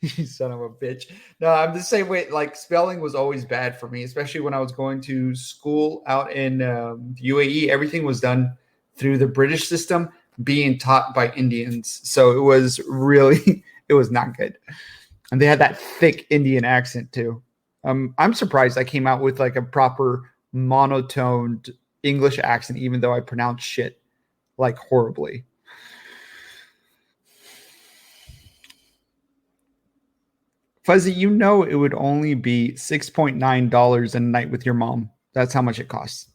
You son of a bitch. No, I'm the same way. Like, spelling was always bad for me, especially when I was going to school out in UAE. Everything was done through the British system, being taught by Indians. So it was really, it was not good. And they had that thick Indian accent too. I'm surprised I came out with like a proper monotoned English accent, even though I pronounce shit like horribly. Fuzzy, you know it would only be $6.9 a night with your mom. That's how much it costs.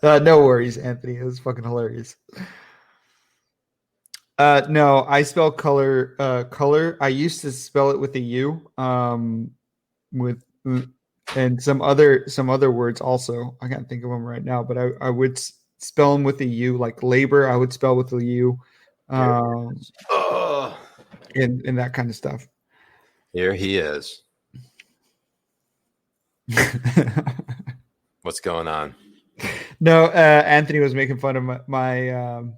No worries, Anthony. It was fucking hilarious. No, I spell color color. I used to spell it with a U, with and some other words also. I can't think of them right now, but I would spell them with a U, like labor. I would spell with a U, and that kind of stuff. Here he is. What's going on? No, Anthony was making fun of my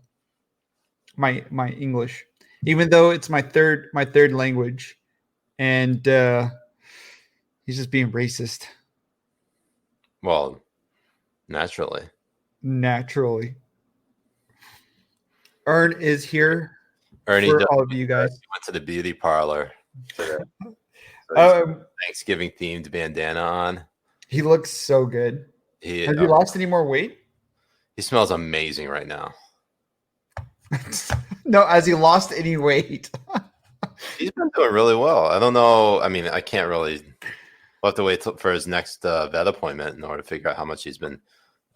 English, even though it's my third language, and he's just being racist. Well, naturally. Ern is here. Ernie for all of you guys. Went to the beauty parlor. Thanksgiving themed bandana on. He looks so good. Has he lost any more weight? He smells amazing right now. No, has he lost any weight? He's been doing really well. I don't know. I mean, I can't really. We'll have to wait for his next vet appointment in order to figure out how much he's been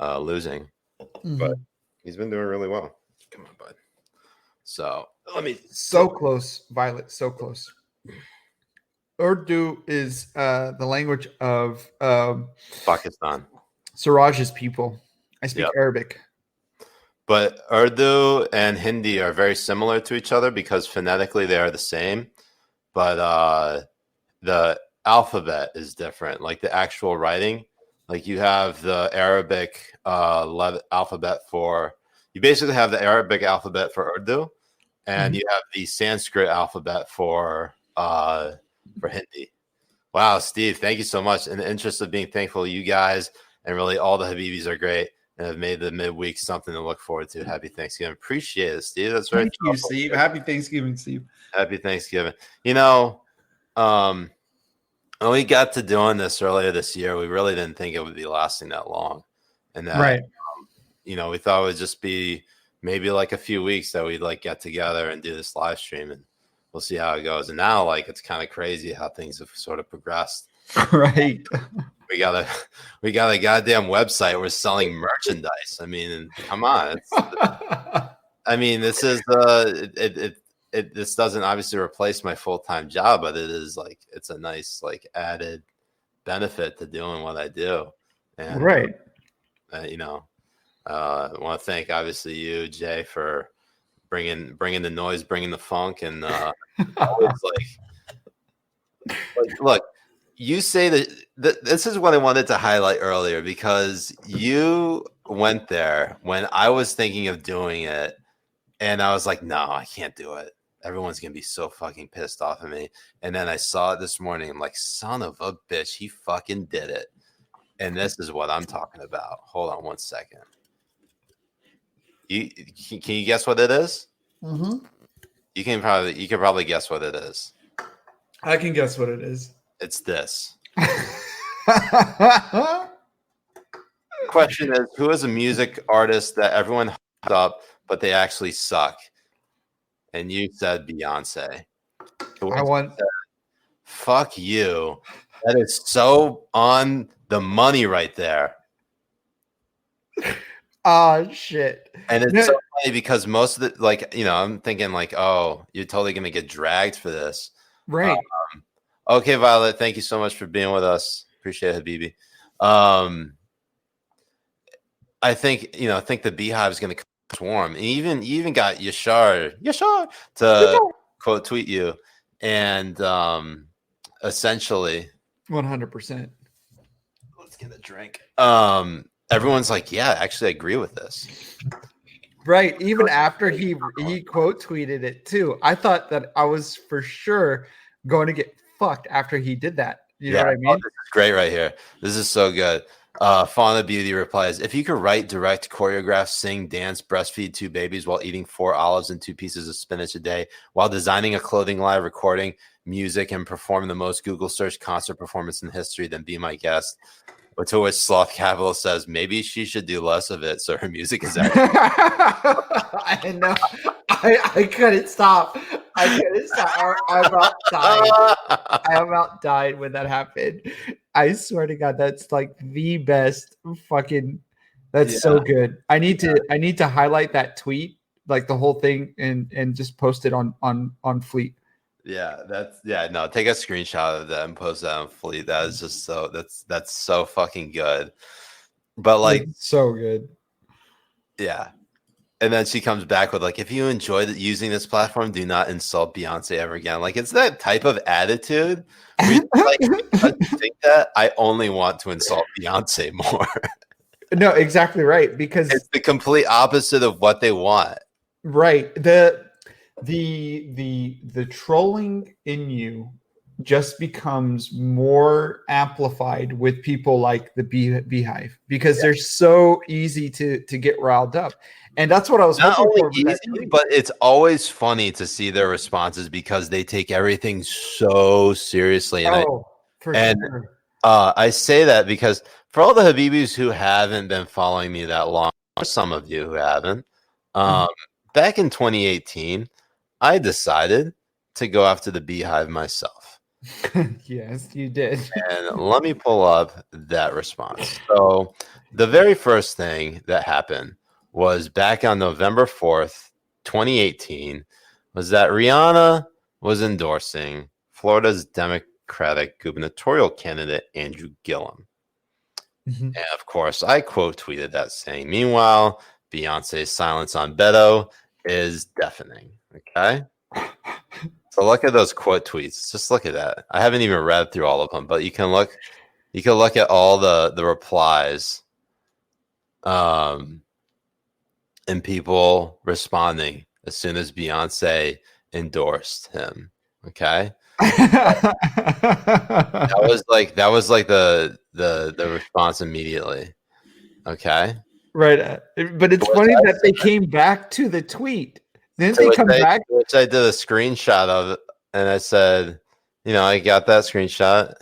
losing. Mm-hmm. But he's been doing really well. Come on, bud. So let me. So close, Violet. So close. Urdu is the language of Pakistan. Siraj's people. I speak Arabic. But Urdu and Hindi are very similar to each other because phonetically they are the same. But the alphabet is different. Like the actual writing, like you have the Arabic alphabet for, you basically have the Arabic alphabet for Urdu, and you have the Sanskrit alphabet for Hindi. Wow, Steve, thank you so much. In the interest of being thankful to you guys, and really all the Habibis are great and have made the midweek something to look forward to. Happy Thanksgiving. Appreciate it, Steve. That's very Thank you, Steve. Happy Thanksgiving, Steve. Happy Thanksgiving. You know, when we got to doing this earlier this year, we really didn't think it would be lasting that long. And that, you know, we thought it would just be maybe like a few weeks that we'd like get together and do this live stream, and we'll see how it goes. And now, like, it's kind of crazy how things have sort of progressed. Right. We got a goddamn website. We're selling merchandise. I mean, come on. I mean, this is this doesn't obviously replace my full-time job, but it is like, it's a nice like added benefit to doing what I do. And you know, I want to thank obviously you, Jay, for bringing the noise, bringing the funk, and always like look. You say that this is what I wanted to highlight earlier, because you went there when I was thinking of doing it, and I was like, no, I can't do it. Everyone's going to be so fucking pissed off at me. And then I saw it this morning. I'm like, son of a bitch, he fucking did it. And this is what I'm talking about. Hold on one second. Can you guess what it is? Mm-hmm. You can probably guess what it is. I can guess what it is. It's this. Question is, who is a music artist that everyone hyped up, but they actually suck? And you said Beyonce. Fuck you. That is so on the money right there. Oh, shit. And it's so funny because most of the, like, you know, I'm thinking like, oh, you're totally going to get dragged for this. Right. Okay, Violet, thank you so much for being with us. Appreciate it, Habibi. I think the Beehive is going to swarm. And you even got Yashar to quote tweet you, and essentially 100%. Let's get a drink. Everyone's like, yeah, actually, I agree with this. Right. Even after he quote tweeted it too, I thought that I was for sure going to get fucked after he did that. You know what I mean? This is great right here. This is so good. Fauna Beauty replies, if you could write, direct, choreograph, sing, dance, breastfeed 2 babies while eating 4 olives and 2 pieces of spinach a day, while designing a clothing line, recording music, and perform the most Google search concert performance in history, then be my guest. But to which Sloth Capital says, maybe she should do less of it so her music is actually I know. I couldn't stop. I about died. I about died when that happened. I swear to God, that's like the best fucking. That's so good. I need to highlight that tweet, like the whole thing, and just post it on Fleet. Yeah, take a screenshot of that and post that on Fleet. That is just so that's so fucking good. But like, it's so good. Yeah. And then she comes back with like, if you enjoy using this platform, do not insult Beyonce ever again. Like, it's that type of attitude. Like, because you think that, I only want to insult Beyonce more. No, exactly right. Because it's the complete opposite of what they want. Right. The trolling in you just becomes more amplified with people like the Beehive, because they're so easy to get riled up. And that's what I was not hoping only for. Easy, but it's always funny to see their responses because they take everything so seriously. And sure. I say that because for all the Habibis who haven't been following me that long, or some of you who haven't, back in 2018, I decided to go after the Beehive myself. Yes, you did. And let me pull up that response. So the very first thing that happened was back on November 4th, 2018, was that Rihanna was endorsing Florida's Democratic gubernatorial candidate, Andrew Gillum. And of course, I quote tweeted that saying, meanwhile, Beyonce's silence on Beto is deafening. Okay. So look at those quote tweets. Just look at that. I haven't even read through all of them, but you can look at all the replies. And people responding as soon as Beyonce endorsed him. Okay. that was like the response immediately. Okay. Right. But it's funny that they came back to the tweet. Didn't they come back? Which I did a screenshot of it, and I said, I got that screenshot,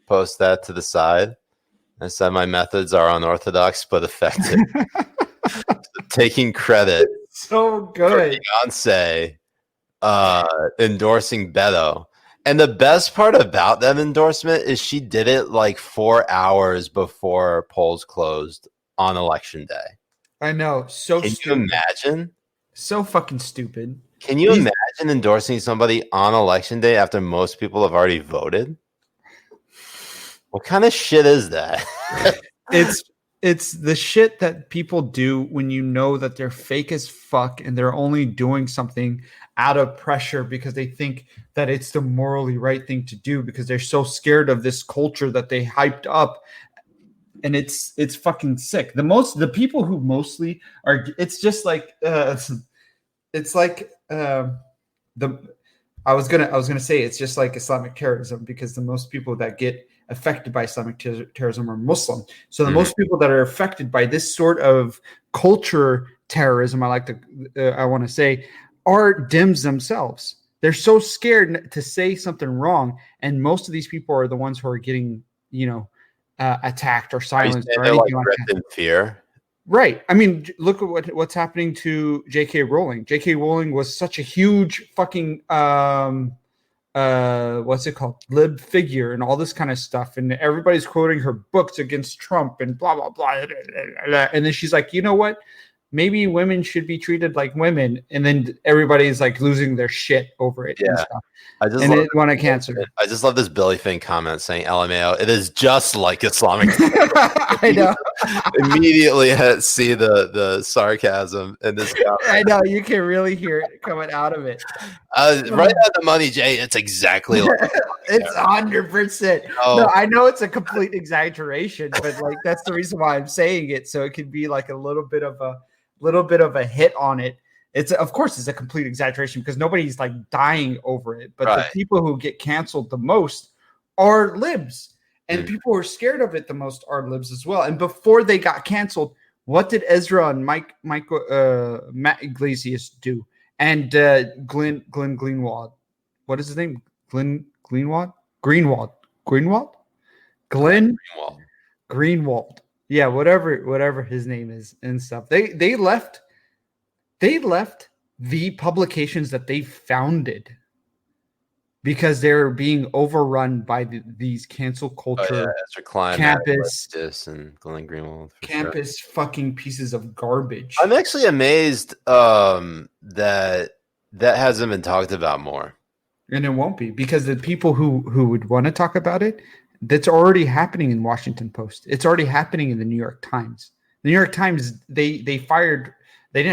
post that to the side. I said my methods are unorthodox but effective. Taking credit so good for Beyonce endorsing Beto. And the best part about that endorsement is she did it like 4 hours before polls closed on election day. I know. So Can stupid. you imagine? So fucking stupid. Can you imagine endorsing somebody on election day after most people have already voted? What kind of shit is that? It's the shit that people do when you know that they're fake as fuck and they're only doing something out of pressure because they think that it's the morally right thing to do, because they're so scared of this culture that they hyped up. And it's fucking sick. The people who mostly are, it's just like it's like I was gonna say it's just like Islamic terrorism, because the most people that get affected by Islamic terrorism are Muslim. So the most people that are affected by this sort of culture terrorism, I want to say, are Dems themselves. They're so scared to say something wrong, and most of these people are the ones who are getting, attacked or silenced or anything like that. In fear. Right. I mean, look at what's happening to J.K. Rowling. J.K. Rowling was such a huge fucking what's it called? Lib figure and all this kind of stuff. And everybody's quoting her books against Trump and blah, blah, blah. And then she's like, you know what? maybe women should be treated like women, and then everybody's like losing their shit over it and Yeah. stuff. I just And love they want to cancel. I just love this Billy Finn comment saying LMAO. It is just like Islamic. I know. Immediately see the sarcasm in this comment. I know, you can really hear it coming out of it. Right at the money, Jay. It's exactly like It's 100%. No, I know it's a complete exaggeration, but like that's the reason why I'm saying it, so it could be like a little bit of a hit on it. It's of course it's a complete exaggeration because nobody's like dying over it, but the people who get canceled the most are libs, and people who are scared of it the most are libs as well. And before they got canceled, what did Ezra and Matt Iglesias do? And Glenn Greenwald, what is his name? Glenn Greenwald. Yeah, whatever his name is and stuff. They left the publications that they founded because they're being overrun by these cancel culture campus and Glenn Greenwald campus fucking pieces of garbage. I'm actually amazed that hasn't been talked about more. And it won't be, because the people who would want to talk about it, that's already happening in Washington Post. It's already happening in the New York Times. The New York Times, they didn't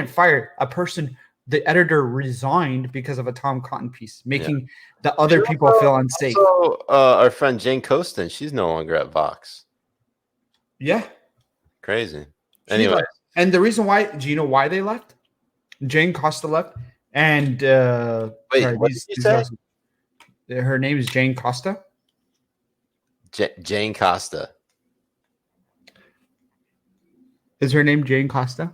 fire a person. The editor resigned because of a Tom Cotton piece, making the other people feel unsafe. Also, our friend Jane Coaston, she's no longer at Vox. Yeah. Crazy. Anyway. And the reason why, do you know why they left? Jane Costa left. And wait, what did you say? Her name is Jane Costa. Jane Costa. Is her name Jane Costa?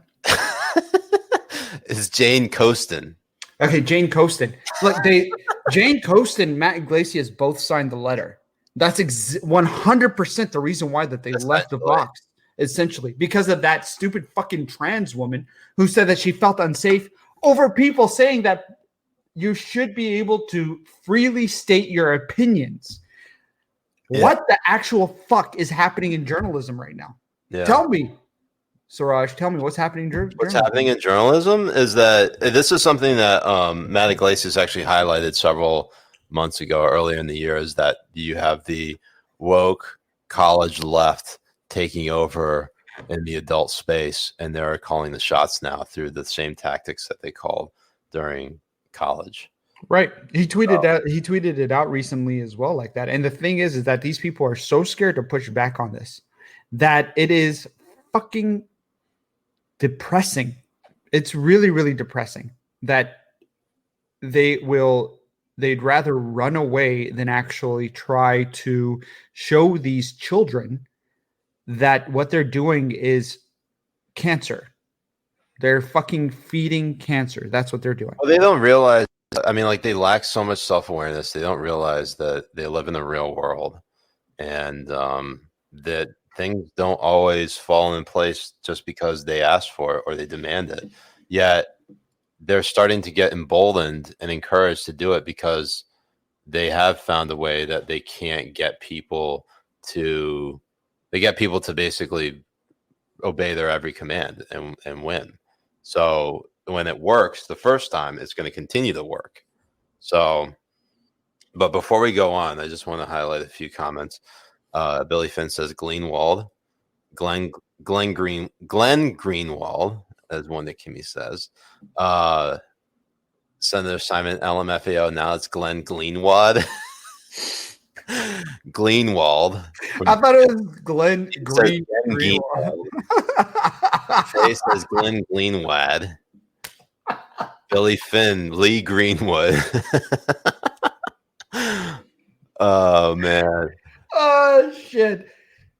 It's Jane Coaston. Okay, Jane Coaston. Look, Jane Coaston and Matt Iglesias both signed the letter. That's 100% the reason why that they left the Vox, essentially, because of that stupid fucking trans woman who said that she felt unsafe over people saying that you should be able to freely state your opinions. Yeah. What the actual fuck is happening in journalism right now? Yeah. Tell me, Siraj, tell me what's happening in journalism. What's happening in journalism is that this is something that Matt Iglesias actually highlighted several months ago, earlier in the year, is that you have the woke college left taking over in the adult space, and they're calling the shots now through the same tactics that they called during college. Right. He tweeted it out recently as well, like that. And the thing is that these people are so scared to push back on this that it is fucking depressing. It's really, really depressing that they'd rather run away than actually try to show these children that what they're doing is cancer. They're fucking feeding cancer. That's what they're doing. Well, they don't realize, I mean, like, they lack so much self-awareness. They don't realize that they live in the real world, and that things don't always fall in place just because they ask for it or they demand it. Yet they're starting to get emboldened and encouraged to do it because they have found a way that they can't get people to basically obey their every command and win. So when it works the first time, it's going to continue to work. So, but before we go on, I just want to highlight a few comments. Billy Finn says Glenn Greenwald, as one that Kimmy says. Senator Simon LMFAO. Now it's Glenn Greenwald. Greenwald. I thought it was Glenn Greenwald. Faye says Glenn Greenwald. Billy Finn, Lee Greenwood. Oh man. Oh shit.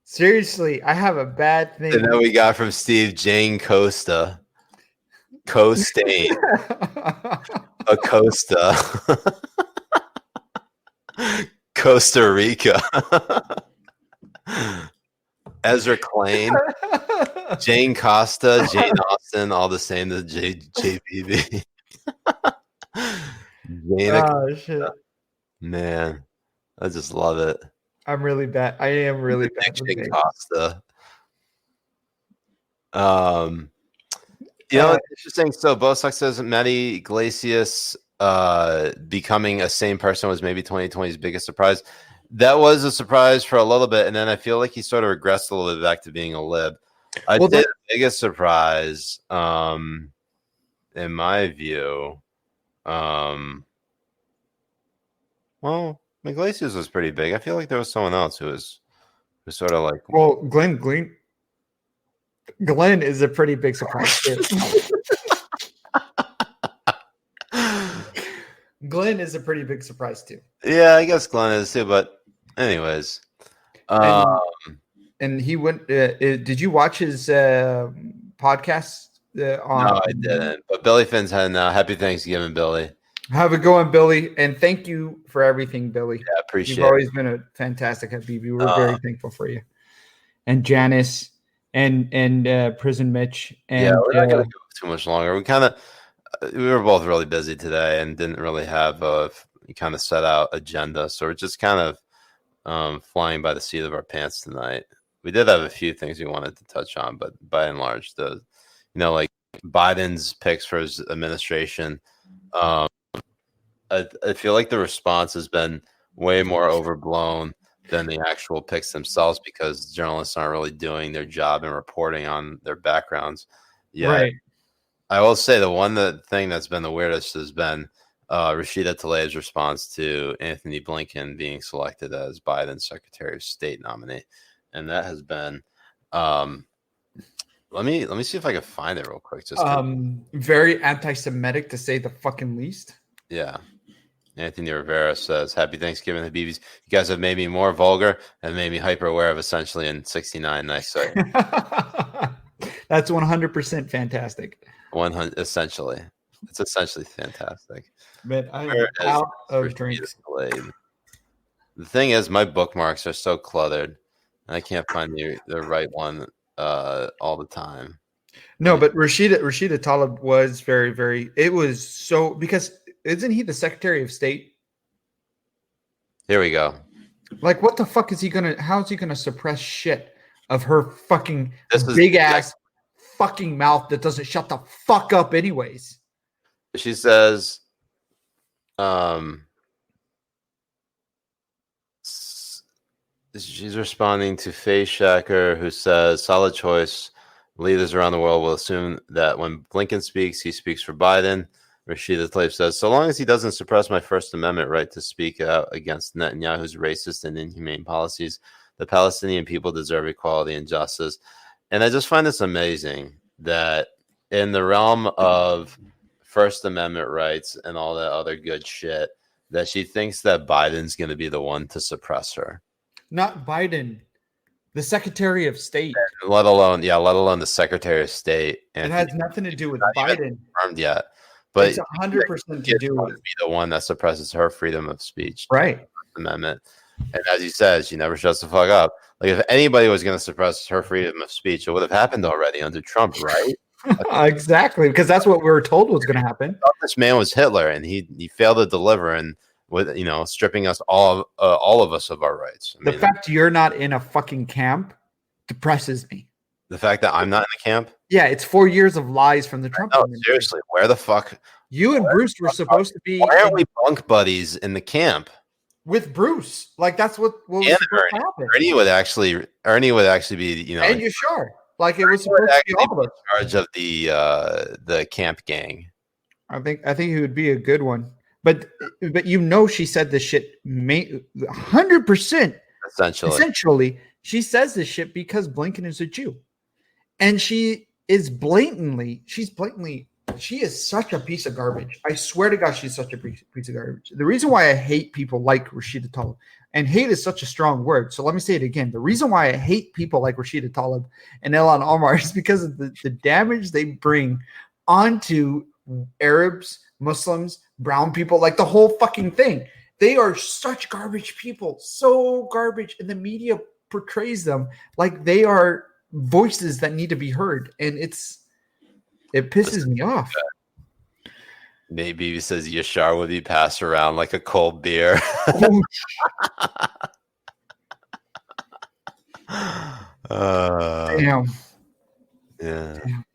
Seriously, I have a bad thing. And then we got from Steve Jane Costa. Costain. Acosta. Costa Rica. Ezra Klein. Jane Costa. Jane Austen. All the same to JPB. Oh shit. Man, I just love it. I'm really bad. I am really bad. Jane Costa. You know, it's interesting. So Bosak says Matty Iglesias becoming a sane person was maybe 2020's biggest surprise. That was a surprise for a little bit, and then I feel like he sort of regressed a little bit back to being a lib. I'd say the biggest surprise, in my view, well, Iglesias was pretty big. I feel like there was someone else who was sort of like, well, Glenn is a pretty big surprise too. Glenn is a pretty big surprise too. Yeah, I guess Glenn is too. But anyways, and he went. Did you watch his podcast? No, I didn't. But Billy Finn's heading now. Happy Thanksgiving, Billy. Have it going, Billy, and thank you for everything, Billy. Yeah, appreciate it. You've always been a fantastic Habibi. We're very thankful for you. And Janice and Prison Mitch. And, yeah, we're not going to go too much longer. We were both really busy today and didn't really have a kind of set out agenda. So we're just kind of flying by the seat of our pants tonight. We did have a few things we wanted to touch on, but by and large, like Biden's picks for his administration, I feel like the response has been way more overblown than the actual picks themselves because journalists aren't really doing their job and reporting on their backgrounds. Yeah, right. I will say the thing that's been the weirdest has been Rashida Tlaib's response to Anthony Blinken being selected as Biden's Secretary of State nominee, and that has been. Let me see if I can find it real quick. Just very anti-Semitic to say the fucking least. Yeah. Anthony Rivera says, "Happy Thanksgiving, Habibis. You guys have made me more vulgar and made me hyper aware of essentially in 69 nice site." That's 100% fantastic. 100 essentially. It's essentially fantastic. But I'm out of drinks. The thing is, my bookmarks are so cluttered, and I can't find the right one all the time. No, but Rashida Tlaib was very, very. It was so because isn't he the Secretary of State? Here we go. Like, what the fuck is he gonna? How is he gonna suppress shit of her fucking big ass fucking mouth that doesn't shut the fuck up anyways? She says, she's responding to Faye Shacker, who says, "Solid choice. Leaders around the world will assume that when Blinken speaks, he speaks for Biden." Rashida Tlaib says, "So long as he doesn't suppress my First Amendment right to speak out against Netanyahu's racist and inhumane policies, the Palestinian people deserve equality and justice." And I just find this amazing that in the realm of First Amendment rights and all that other good shit, that she thinks that Biden's going to be the one to suppress her. Not Biden. The Secretary of State. Let alone the Secretary of State. It has nothing to do with Biden. Confirmed yet. But it's 100% to do with be the one that suppresses her freedom of speech. Right. Amendment. And as you said, she never shuts the fuck up. Like, if anybody was going to suppress her freedom of speech, it would have happened already under Trump, right? Exactly, because that's what we were told was going to happen. This man was Hitler, and he failed to deliver, and with stripping us all of us of our rights. The fact you're not in a fucking camp depresses me. The fact that I'm not in the camp? Yeah, it's 4 years of lies from the Trump administration. Seriously, where the fuck? You and Bruce were supposed to be. Why aren't we bunk buddies in the camp? With Bruce, like that's what was supposed to happen. Ernie would actually be, And you sure? Like it was supposed to be all of us. In charge of the camp gang. I think he would be a good one. But she said this shit 100%. Essentially, she says this shit because Blinken is a Jew. And she is she is such a piece of garbage. I swear to God, she's such a piece of garbage. The reason why I hate people like Rashida Tlaib, and hate is such a strong word, so let me say it again. The reason why I hate people like Rashida Tlaib and Ilhan Omar is because of the damage they bring onto Arabs, Muslims, brown people, like the whole fucking thing. They are such garbage people, so garbage, and the media portrays them like they are voices that need to be heard, and it pisses me off. Maybe he says Yashar would be passed around like a cold beer. Damn. Yeah. Damn.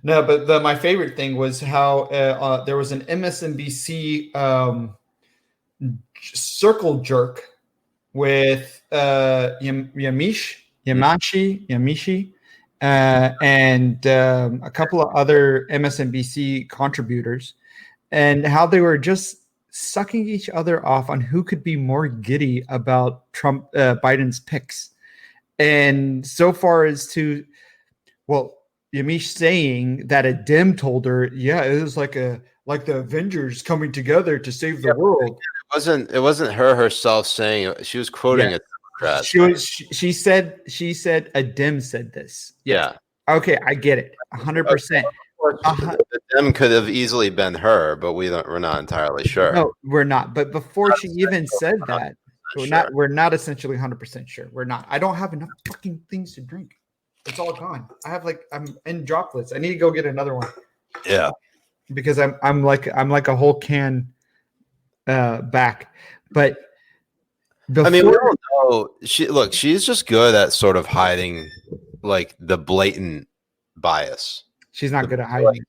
No, but my favorite thing was how there was an MSNBC circle jerk with Yamishi, and a couple of other MSNBC contributors, and how they were just sucking each other off on who could be more giddy about Biden's picks. And so far as to, well, Yamish saying that a Dem told her, yeah, it was like the Avengers coming together to save the world. It wasn't her herself saying it. She was quoting a Democrat. She said a Dem said this. Yeah. Okay, I get it. 100%. The Dem could have easily been her, but we're not entirely sure. No, we're not. But before she even said that, we're not essentially 100% sure. We're not. I don't have enough fucking things to drink. It's all gone. I'm in droplets. I need to go get another one. Yeah. Because I'm like a whole can back. But I mean, we don't know. She's just good at sort of hiding like the blatant bias. She's not good at hiding.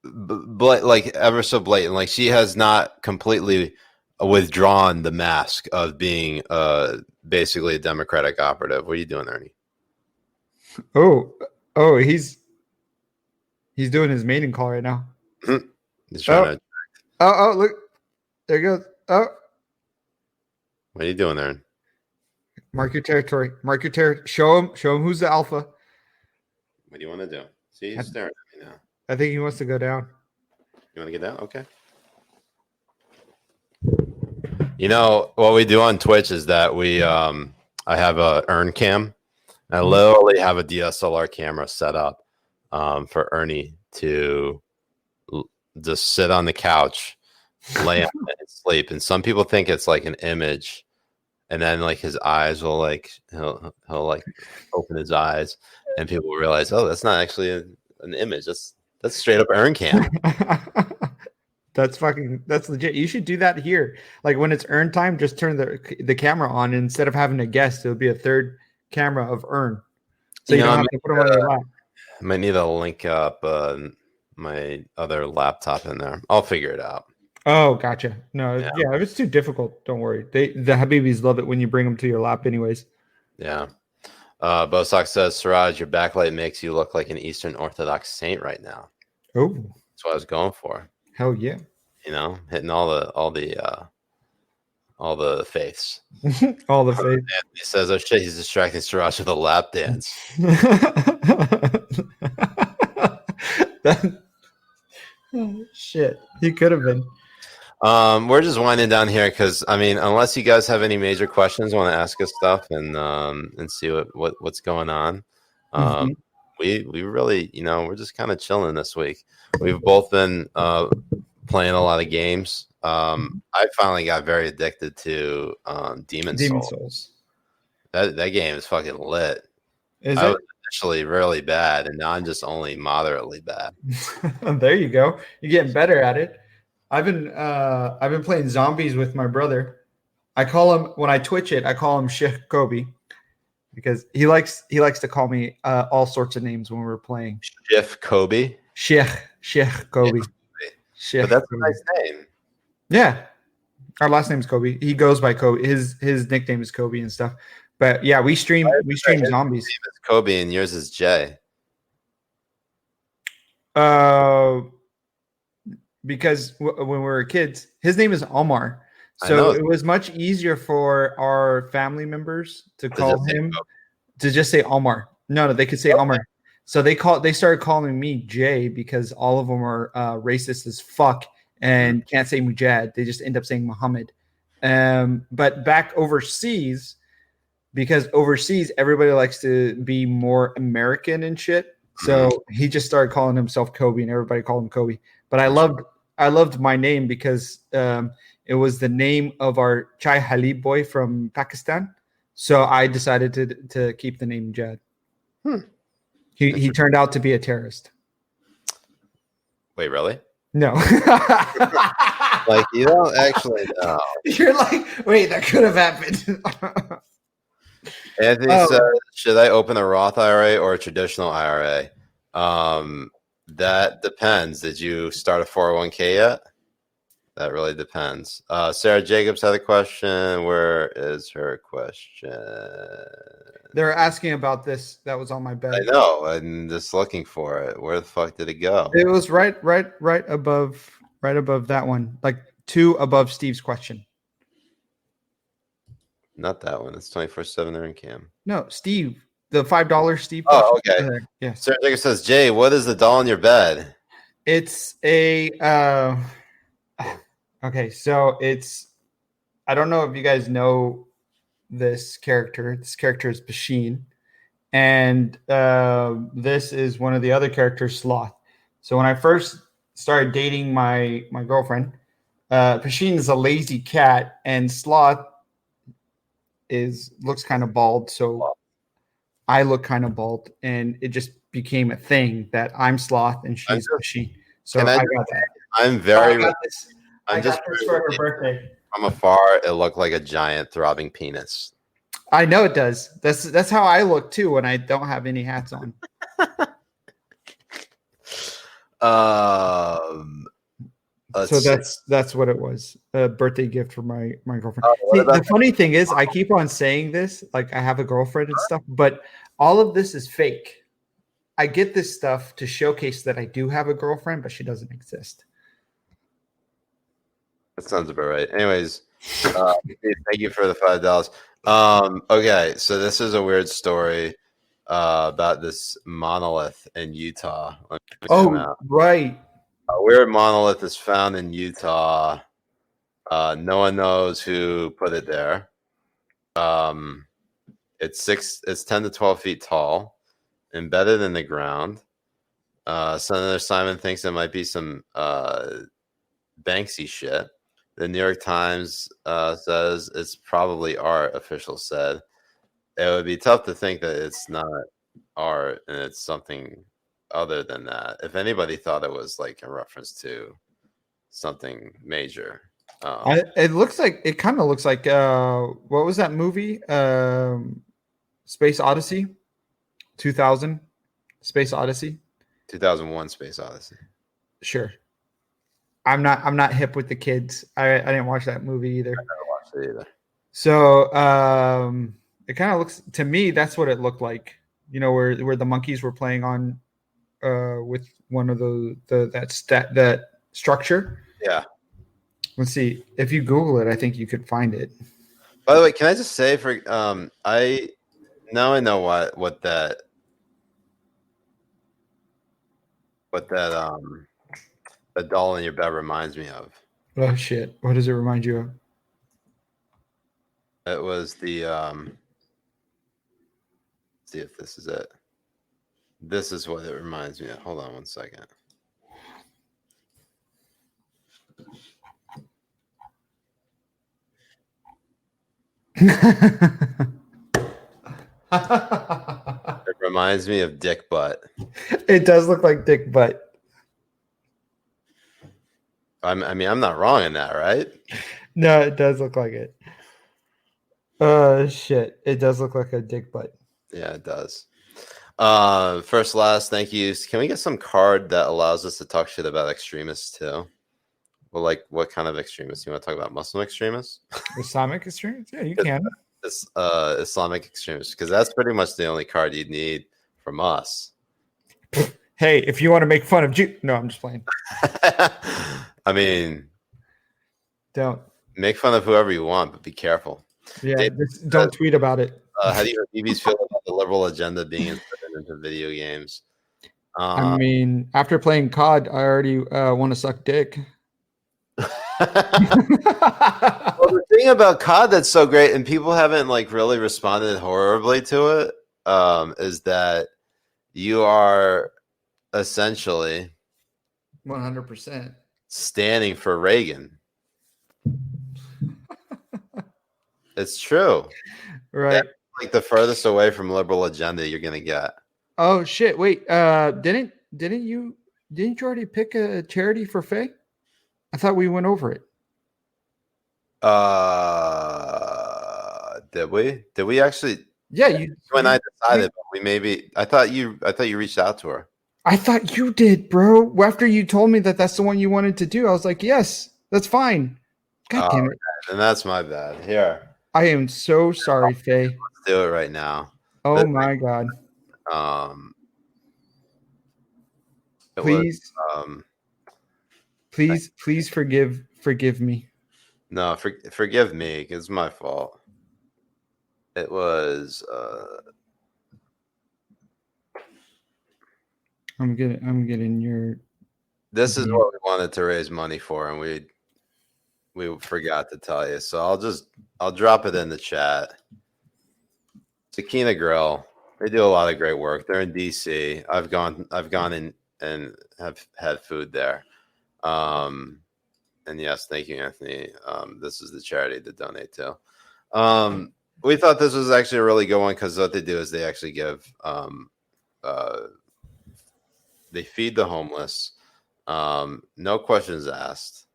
Like ever so blatant. Like she has not completely withdrawn the mask of being basically a Democratic operative. What are you doing, Ernie? Oh, he's doing his mating call right now. He's trying to. Oh, look, there he goes. Oh, what are you doing there? Mark your territory. Mark your territory. Show him who's the alpha. What do you want to do? See, he's staring at me now. I think he wants to go down. You want to get down? Okay. You know what we do on Twitch is that I have a Earn cam. I literally have a DSLR camera set up for Ernie to just sit on the couch, lay on it, and sleep. And some people think it's like an image, and then like his eyes will he'll like open his eyes, and people will realize, oh, that's not actually an image. That's straight up Earn cam. That's legit. You should do that here. Like when it's Earn time, just turn the camera on, and instead of having a guest, it'll be a third camera of Earn. So you don't have to put them on your lap. I might need to link up my other laptop in there. I'll figure it out. Oh, gotcha. No, yeah, if it's too difficult, don't worry. The Habibis love it when you bring them to your lap anyways. Yeah. Bosock says, Siraj, your backlight makes you look like an Eastern Orthodox saint right now. Oh. That's what I was going for. Hell yeah. You know, hitting all the faiths. All the faiths. He says, oh shit, he's distracting Siraj with a lap dance. Shit, he could have been. We're just winding down here because I mean, unless you guys have any major questions, want to ask us stuff and see what's going on. We really, we're just kind of chilling this week. We've both been playing a lot of games. I finally got very addicted to Demon Souls. That game is fucking lit. I was initially really bad, and now I'm just only moderately bad. There you go. You're getting better at it. I've been playing zombies with my brother. I call him, when I Twitch it, I call him Sheikh Kobbe because he likes to call me all sorts of names when we're playing. Sheikh Kobbe. Sheikh Kobbe. But that's a nice name. Yeah, our last name's Kobbe. He goes by Kobbe. His nickname is Kobbe and stuff. But yeah, we stream zombies. His name is Kobbe and yours is Jay. Because when we were kids, his name is Omar. So it was much easier for our family members to call him to just say Omar. No, they could say Omar. So they started calling me Jay because all of them are racist as fuck and can't say Mujahed. They just end up saying Muhammad. But back overseas, because overseas everybody likes to be more American and shit. So he just started calling himself Kobbe, and everybody called him Kobbe. But I loved my name because it was the name of our Chai Halib boy from Pakistan. So I decided to keep the name Jad. He turned out to be a terrorist. Wait, really? No. Like, you don't actually know. You're like, wait, that could have happened. Anthony said, should I open a Roth IRA or a traditional IRA? That depends. Did you start a 401k yet? That really depends. Sarah Jacobs had a question. Where is her question? They're asking about this. That was on my bed. I know. I'm just looking for it. Where the fuck did it go? It was right above that one, like 2 above Steve's question. Not that one. It's 24/7 there in cam. No, Steve, the $5 Steve. Oh, question. okay. Yes. Sarah Jacobs says, Jay, what is the doll in your bed? It's a okay, so I don't know if you guys know this character. This character is Basheen, and this is one of the other characters, Sloth. So when I first started dating my girlfriend, Basheen is a lazy cat, and Sloth looks kind of bald. So I look kind of bald, and it just became a thing that I'm Sloth and she's Basheen. So I got that. I'm very. I got this. I got this for her birthday. From afar, it looked like a giant throbbing penis. I know it does. That's how I look too when I don't have any hats on. So that's what it was. A birthday gift for my girlfriend. See, the funny thing is, I keep on saying this, like I have a girlfriend and stuff, but all of this is fake. I get this stuff to showcase that I do have a girlfriend, but she doesn't exist. That sounds about right. Anyways, thank you for the $5. Okay, so this is a weird story about this monolith in Utah. Oh, right. A weird monolith is found in Utah. No one knows who put it there. It's 10 to 12 feet tall, embedded in the ground. Senator Simon thinks it might be some Banksy shit. The New York Times says it's probably art, officials said. It would be tough to think that it's not art and it's something other than that. If anybody thought it was like a reference to something major. It kind of looks like what was that movie? Space Odyssey? 2000 Space Odyssey? 2001 Space Odyssey. Sure. I'm not hip with the kids. I didn't watch that movie either. I never watched it either. So it kind of looks to me, that's what it looked like. You know, where the monkeys were playing on with one of that structure. Yeah. Let's see. If you Google it, I think you could find it. By the way, can I just say I know what that the doll in your bed reminds me of. Oh shit. What does it remind you of? It was the see if this is it. This is what it reminds me of. Hold on one second. It reminds me of Dick Butt. It does look like Dick Butt. I mean, I'm not wrong in that, right? No, it does look like it. Shit. It does look like a Dick Butt. Yeah, it does. First, last, thank you. Can we get some card that allows us to talk shit about extremists too? Well, like what kind of extremists? You want to talk about Muslim extremists? Islamic extremists? Yeah, you can. It's Islamic extremists, because that's pretty much the only card you'd need from us. Hey, if you want to make fun of Jew, no, I'm just playing. I mean, don't make fun of whoever you want, but be careful. Yeah, don't tweet about it. How do you Habibis feel about the liberal agenda being inserted into video games? I mean, after playing COD, I already want to suck dick. Well, the thing about COD that's so great, and people haven't like really responded horribly to it, is that you are essentially 100% standing for Reagan. It's true, right? That's like the furthest away from liberal agenda you're gonna get. Oh shit! Wait, didn't you already pick a charity for Faye? I thought we went over it. Did we? Did we actually? Yeah, you. When I decided, we maybe. I thought you reached out to her. I thought you did, bro. After you told me that that's the one you wanted to do, I was like, yes, that's fine. God damn it. And that's my bad. Here. I am so sorry, Faye. Let's do it right now. Oh my God. Please, please forgive me. No, forgive me. It's my fault. It was. I'm getting your. This is what we wanted to raise money for, and we forgot to tell you. So I'll drop it in the chat. Sakina Grill. They do a lot of great work. They're in DC. I've gone in and have had food there. And yes, thank you, Anthony. This is the charity to donate to. We thought this was actually a really good one because what they do is they actually give they feed the homeless, no questions asked,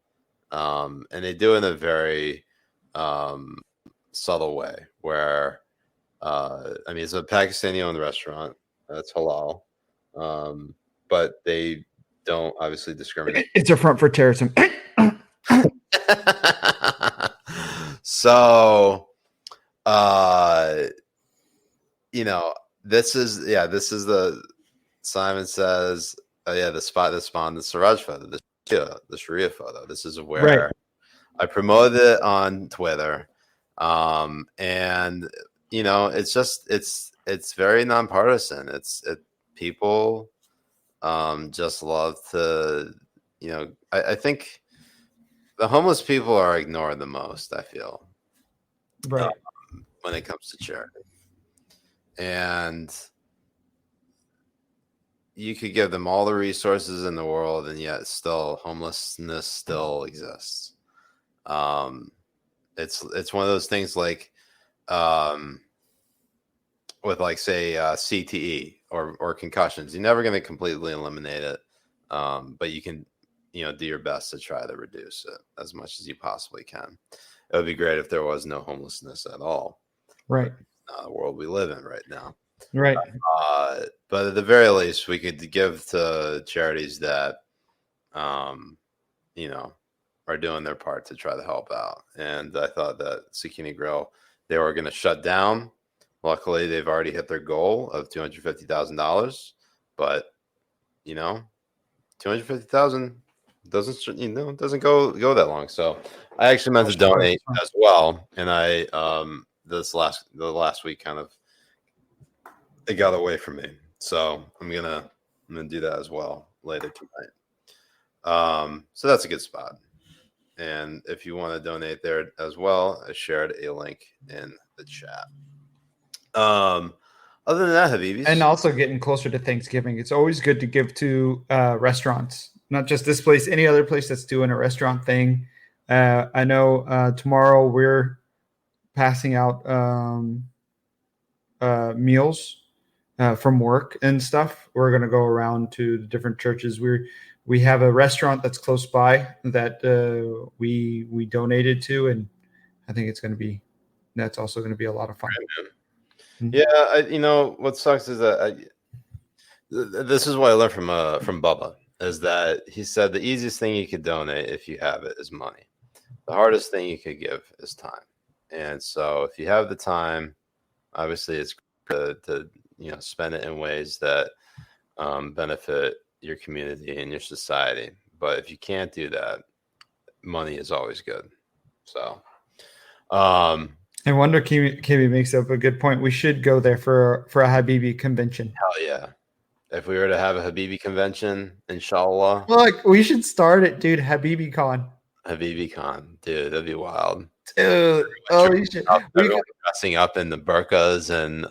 and they do it in a very subtle way where I mean, it's a Pakistani-owned restaurant that's halal, but they don't obviously discriminate. It's a front for terrorism. So, you know, this is the Simon says, the spot that spawned the Siraj photo, the Sharia photo. This is where I promoted it on Twitter, and you know, it's just it's very nonpartisan. People just love to, you know, I think the homeless people are ignored the most, I feel, right, when it comes to charity. And you could give them all the resources in the world, and yet still homelessness still exists. It's one of those things like with like say CTE or concussions. You're never going to completely eliminate it, but you can, you know, do your best to try to reduce it as much as you possibly can. It would be great if there was no homelessness at all. Right. The world we live in right now. Right. But at the very least, we could give to charities that, you know, are doing their part to try to help out. And I thought that Sakina Grill, they were going to shut down. Luckily, they've already hit their goal of $250,000. But, you know, $250,000 doesn't go that long. So I actually meant to donate as well. And I the last week kind of it got away from me. So I'm gonna do that as well later tonight. So that's a good spot. And if you want to donate there as well, I shared a link in the chat. Other than that, Habibis. And also getting closer to Thanksgiving, it's always good to give to restaurants, not just this place, any other place that's doing a restaurant thing. I know tomorrow we're passing out meals from work and stuff. We're going to go around to the different churches. We have a restaurant that's close by that we donated to, and I think that's also going to be a lot of fun. Yeah, you know what sucks is that this is what I learned from Bubba, is that he said the easiest thing you could donate if you have it is money. The hardest thing you could give is time. And so if you have the time, obviously it's to you know, spend it in ways that benefit your community and your society. But if you can't do that, money is always good. So I wonder, Kimmy makes up a good point. We should go there for a Habibi convention. Hell yeah. If we were to have a Habibi convention, inshallah. Look, we should start it, dude. Habibi Con. Habibi Con. Dude, that'd be wild. Dude, we should. Dressing up in the burqas and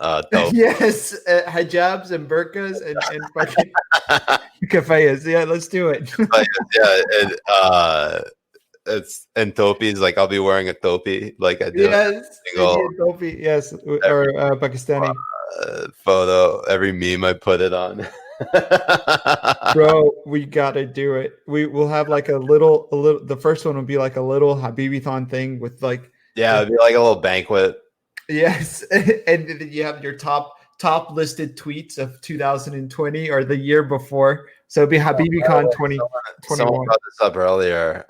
yes, hijabs and burqas and fucking kafayas. Yeah, let's do it. And topis, like I'll be wearing a topi, like I do. Yes, topi. Yes, or Pakistani photo. Every meme I put it on. Bro, we gotta do it. We'll have like a little. The first one will be like a little Habibi-thon thing with like. Yeah, it'd be like a little banquet. Yes, and then you have your top listed tweets of 2020 or the year before. So it'd be HabibiCon 2021. Someone brought this up earlier,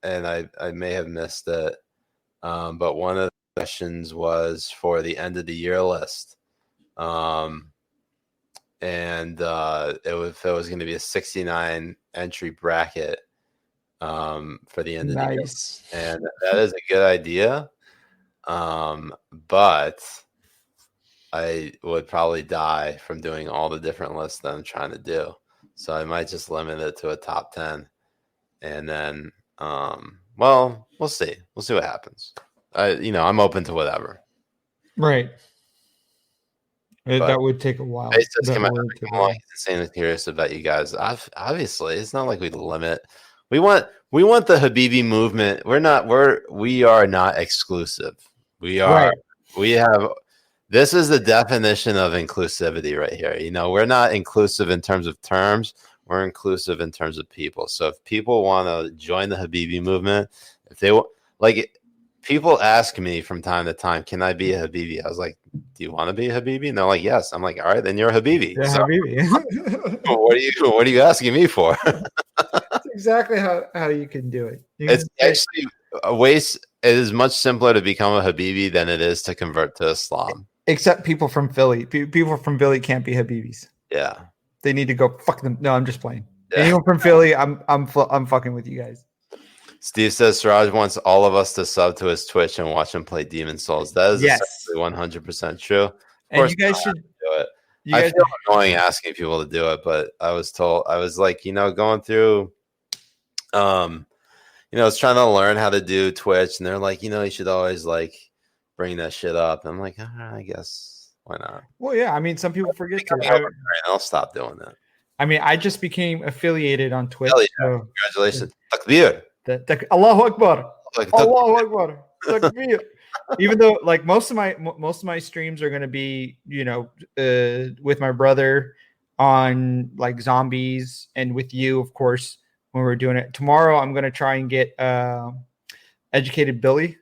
and I may have missed it. But one of the questions was for the end of the year list. And it was going to be a 69 entry bracket for the end of the year. And that is a good idea. But I would probably die from doing all the different lists that I'm trying to do. So I might just limit it to a top 10. And then, well, we'll see. We'll see what happens. I'm open to whatever. Right. That would take a while. I'm insanely curious about you guys. Obviously, it's not like we limit. We want the Habibi movement. We are not exclusive. We are. Right. We have. This is the definition of inclusivity right here. We're not inclusive in terms of terms. We're inclusive in terms of people. So if people want to join the Habibi movement, if they people ask me from time to time, can I be a Habibi? I was like, do you want to be a Habibi? And they're like, yes. I'm like, all right, then you're a Habibi. Yeah, so, Habibi. what are you asking me for? That's exactly how you can do it. It's actually a waste. It is much simpler to become a Habibi than it is to convert to Islam. Except people from Philly. People from Philly can't be Habibis. Yeah. They need to go fuck them. No, I'm just playing. Yeah. Anyone from Philly, I'm fucking with you guys. Steve says Siraj wants all of us to sub to his Twitch and watch him play Demon Souls. That is essentially 100% true. Of course, you guys should do it. I feel annoying asking people to do it, but I was like, going through, I was trying to learn how to do Twitch, and they're like, you should always bring that shit up. I'm like, I guess why not? Well, yeah. I mean, some people forget to. I'll stop doing that. I mean, I just became affiliated on Twitch. Yeah. So. Congratulations. Takbir. Allahu Akbar. Allahu Akbar. Takbir. Even though most of my streams are going to be, with my brother on zombies, and with you, of course, when we're doing it. Tomorrow, I'm going to try and get Educated Billy.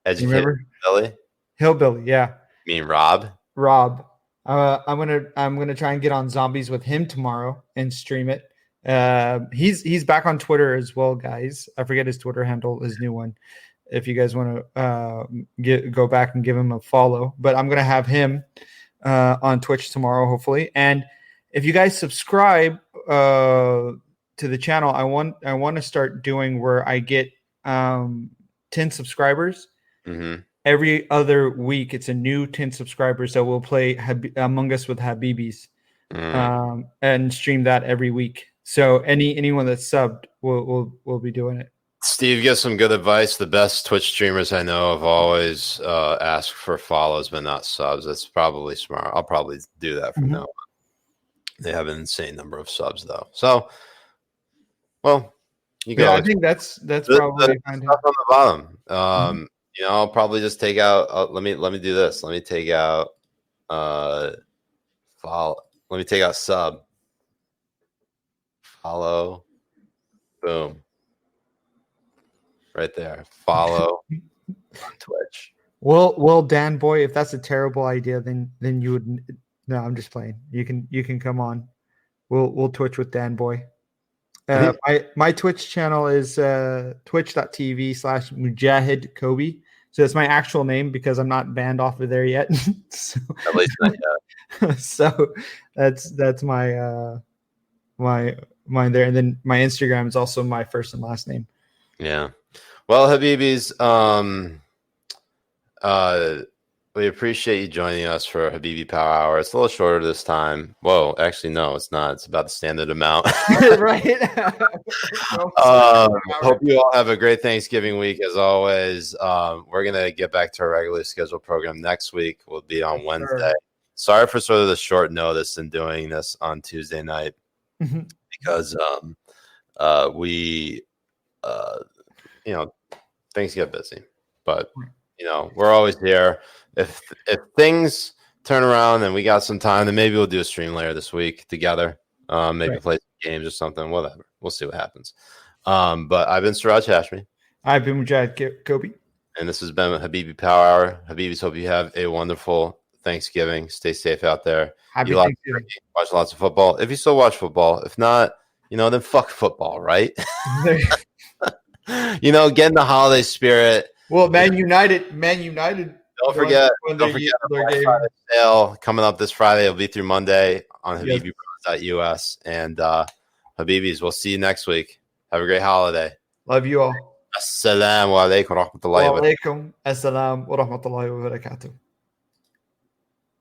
Educated Billy? Hillbilly, yeah. You mean Rob? Rob. I'm gonna try and get on zombies with him tomorrow and stream it. He's back on Twitter as well, guys. I forget his Twitter handle, his new one. If you guys want to go back and give him a follow, but I'm gonna have him on Twitch tomorrow, hopefully. And if you guys subscribe to the channel, I want to start doing where I get 10 subscribers. Mm-hmm. Every other week, it's a new 10 subscribers that will play Among Us with Habibis and stream that every week. So anyone that's subbed will be doing it. Steve gives some good advice. The best Twitch streamers I know have always asked for follows but not subs. That's probably smart. I'll probably do that from now on. They have an insane number of subs though. So, well, you go. Yeah, I think that's probably fine. Stuff on the bottom. I'll probably just take out. Let me do this. Let me take out. Follow. Let me take out sub. Follow. Boom. Right there. Follow on Twitch. Well, Dan boy, if that's a terrible idea, then you would. No, I'm just playing. You can come on. We'll Twitch with Dan boy. My Twitch channel is twitch.tv/Mujahed Kobbe. So it's my actual name because I'm not banned off of there yet. So, at least not yet. So that's my mine there, and then my Instagram is also my first and last name. Yeah. Well, Habibis, we appreciate you joining us for Habibi Power Hour. It's a little shorter this time. Whoa, actually, no, it's not. It's about the standard amount. Right. Hope you all have a great Thanksgiving week. As always, we're going to get back to our regularly scheduled program next week. We'll be on Wednesday. Sure. Sorry for sort of the short notice in doing this on Tuesday night because we, things get busy. But, we're always here. If things turn around and we got some time, then maybe we'll do a stream later this week together. Maybe play some games or something, whatever. We'll see what happens. But I've been Siraj Hashmi. I've been Mujahed Kobbe. And this has been Habibi Power Hour. Habibis, hope you have a wonderful Thanksgiving. Stay safe out there. Happy Eat lots of Thanksgiving. turkey, watch lots of football. If you still watch football, if not, then fuck football, right? Get in the holiday spirit. Well, Man United. Don't forget their Black game. Friday sale coming up this Friday. It'll be through Monday on Yes. HabibiBros.us. And Habibis, we'll see you next week. Have a great holiday. Love you all. Assalamu alaikum wa rahmatullahi wa barakatuh. Wa alaikum assalam wa rahmatullahi wa barakatuh.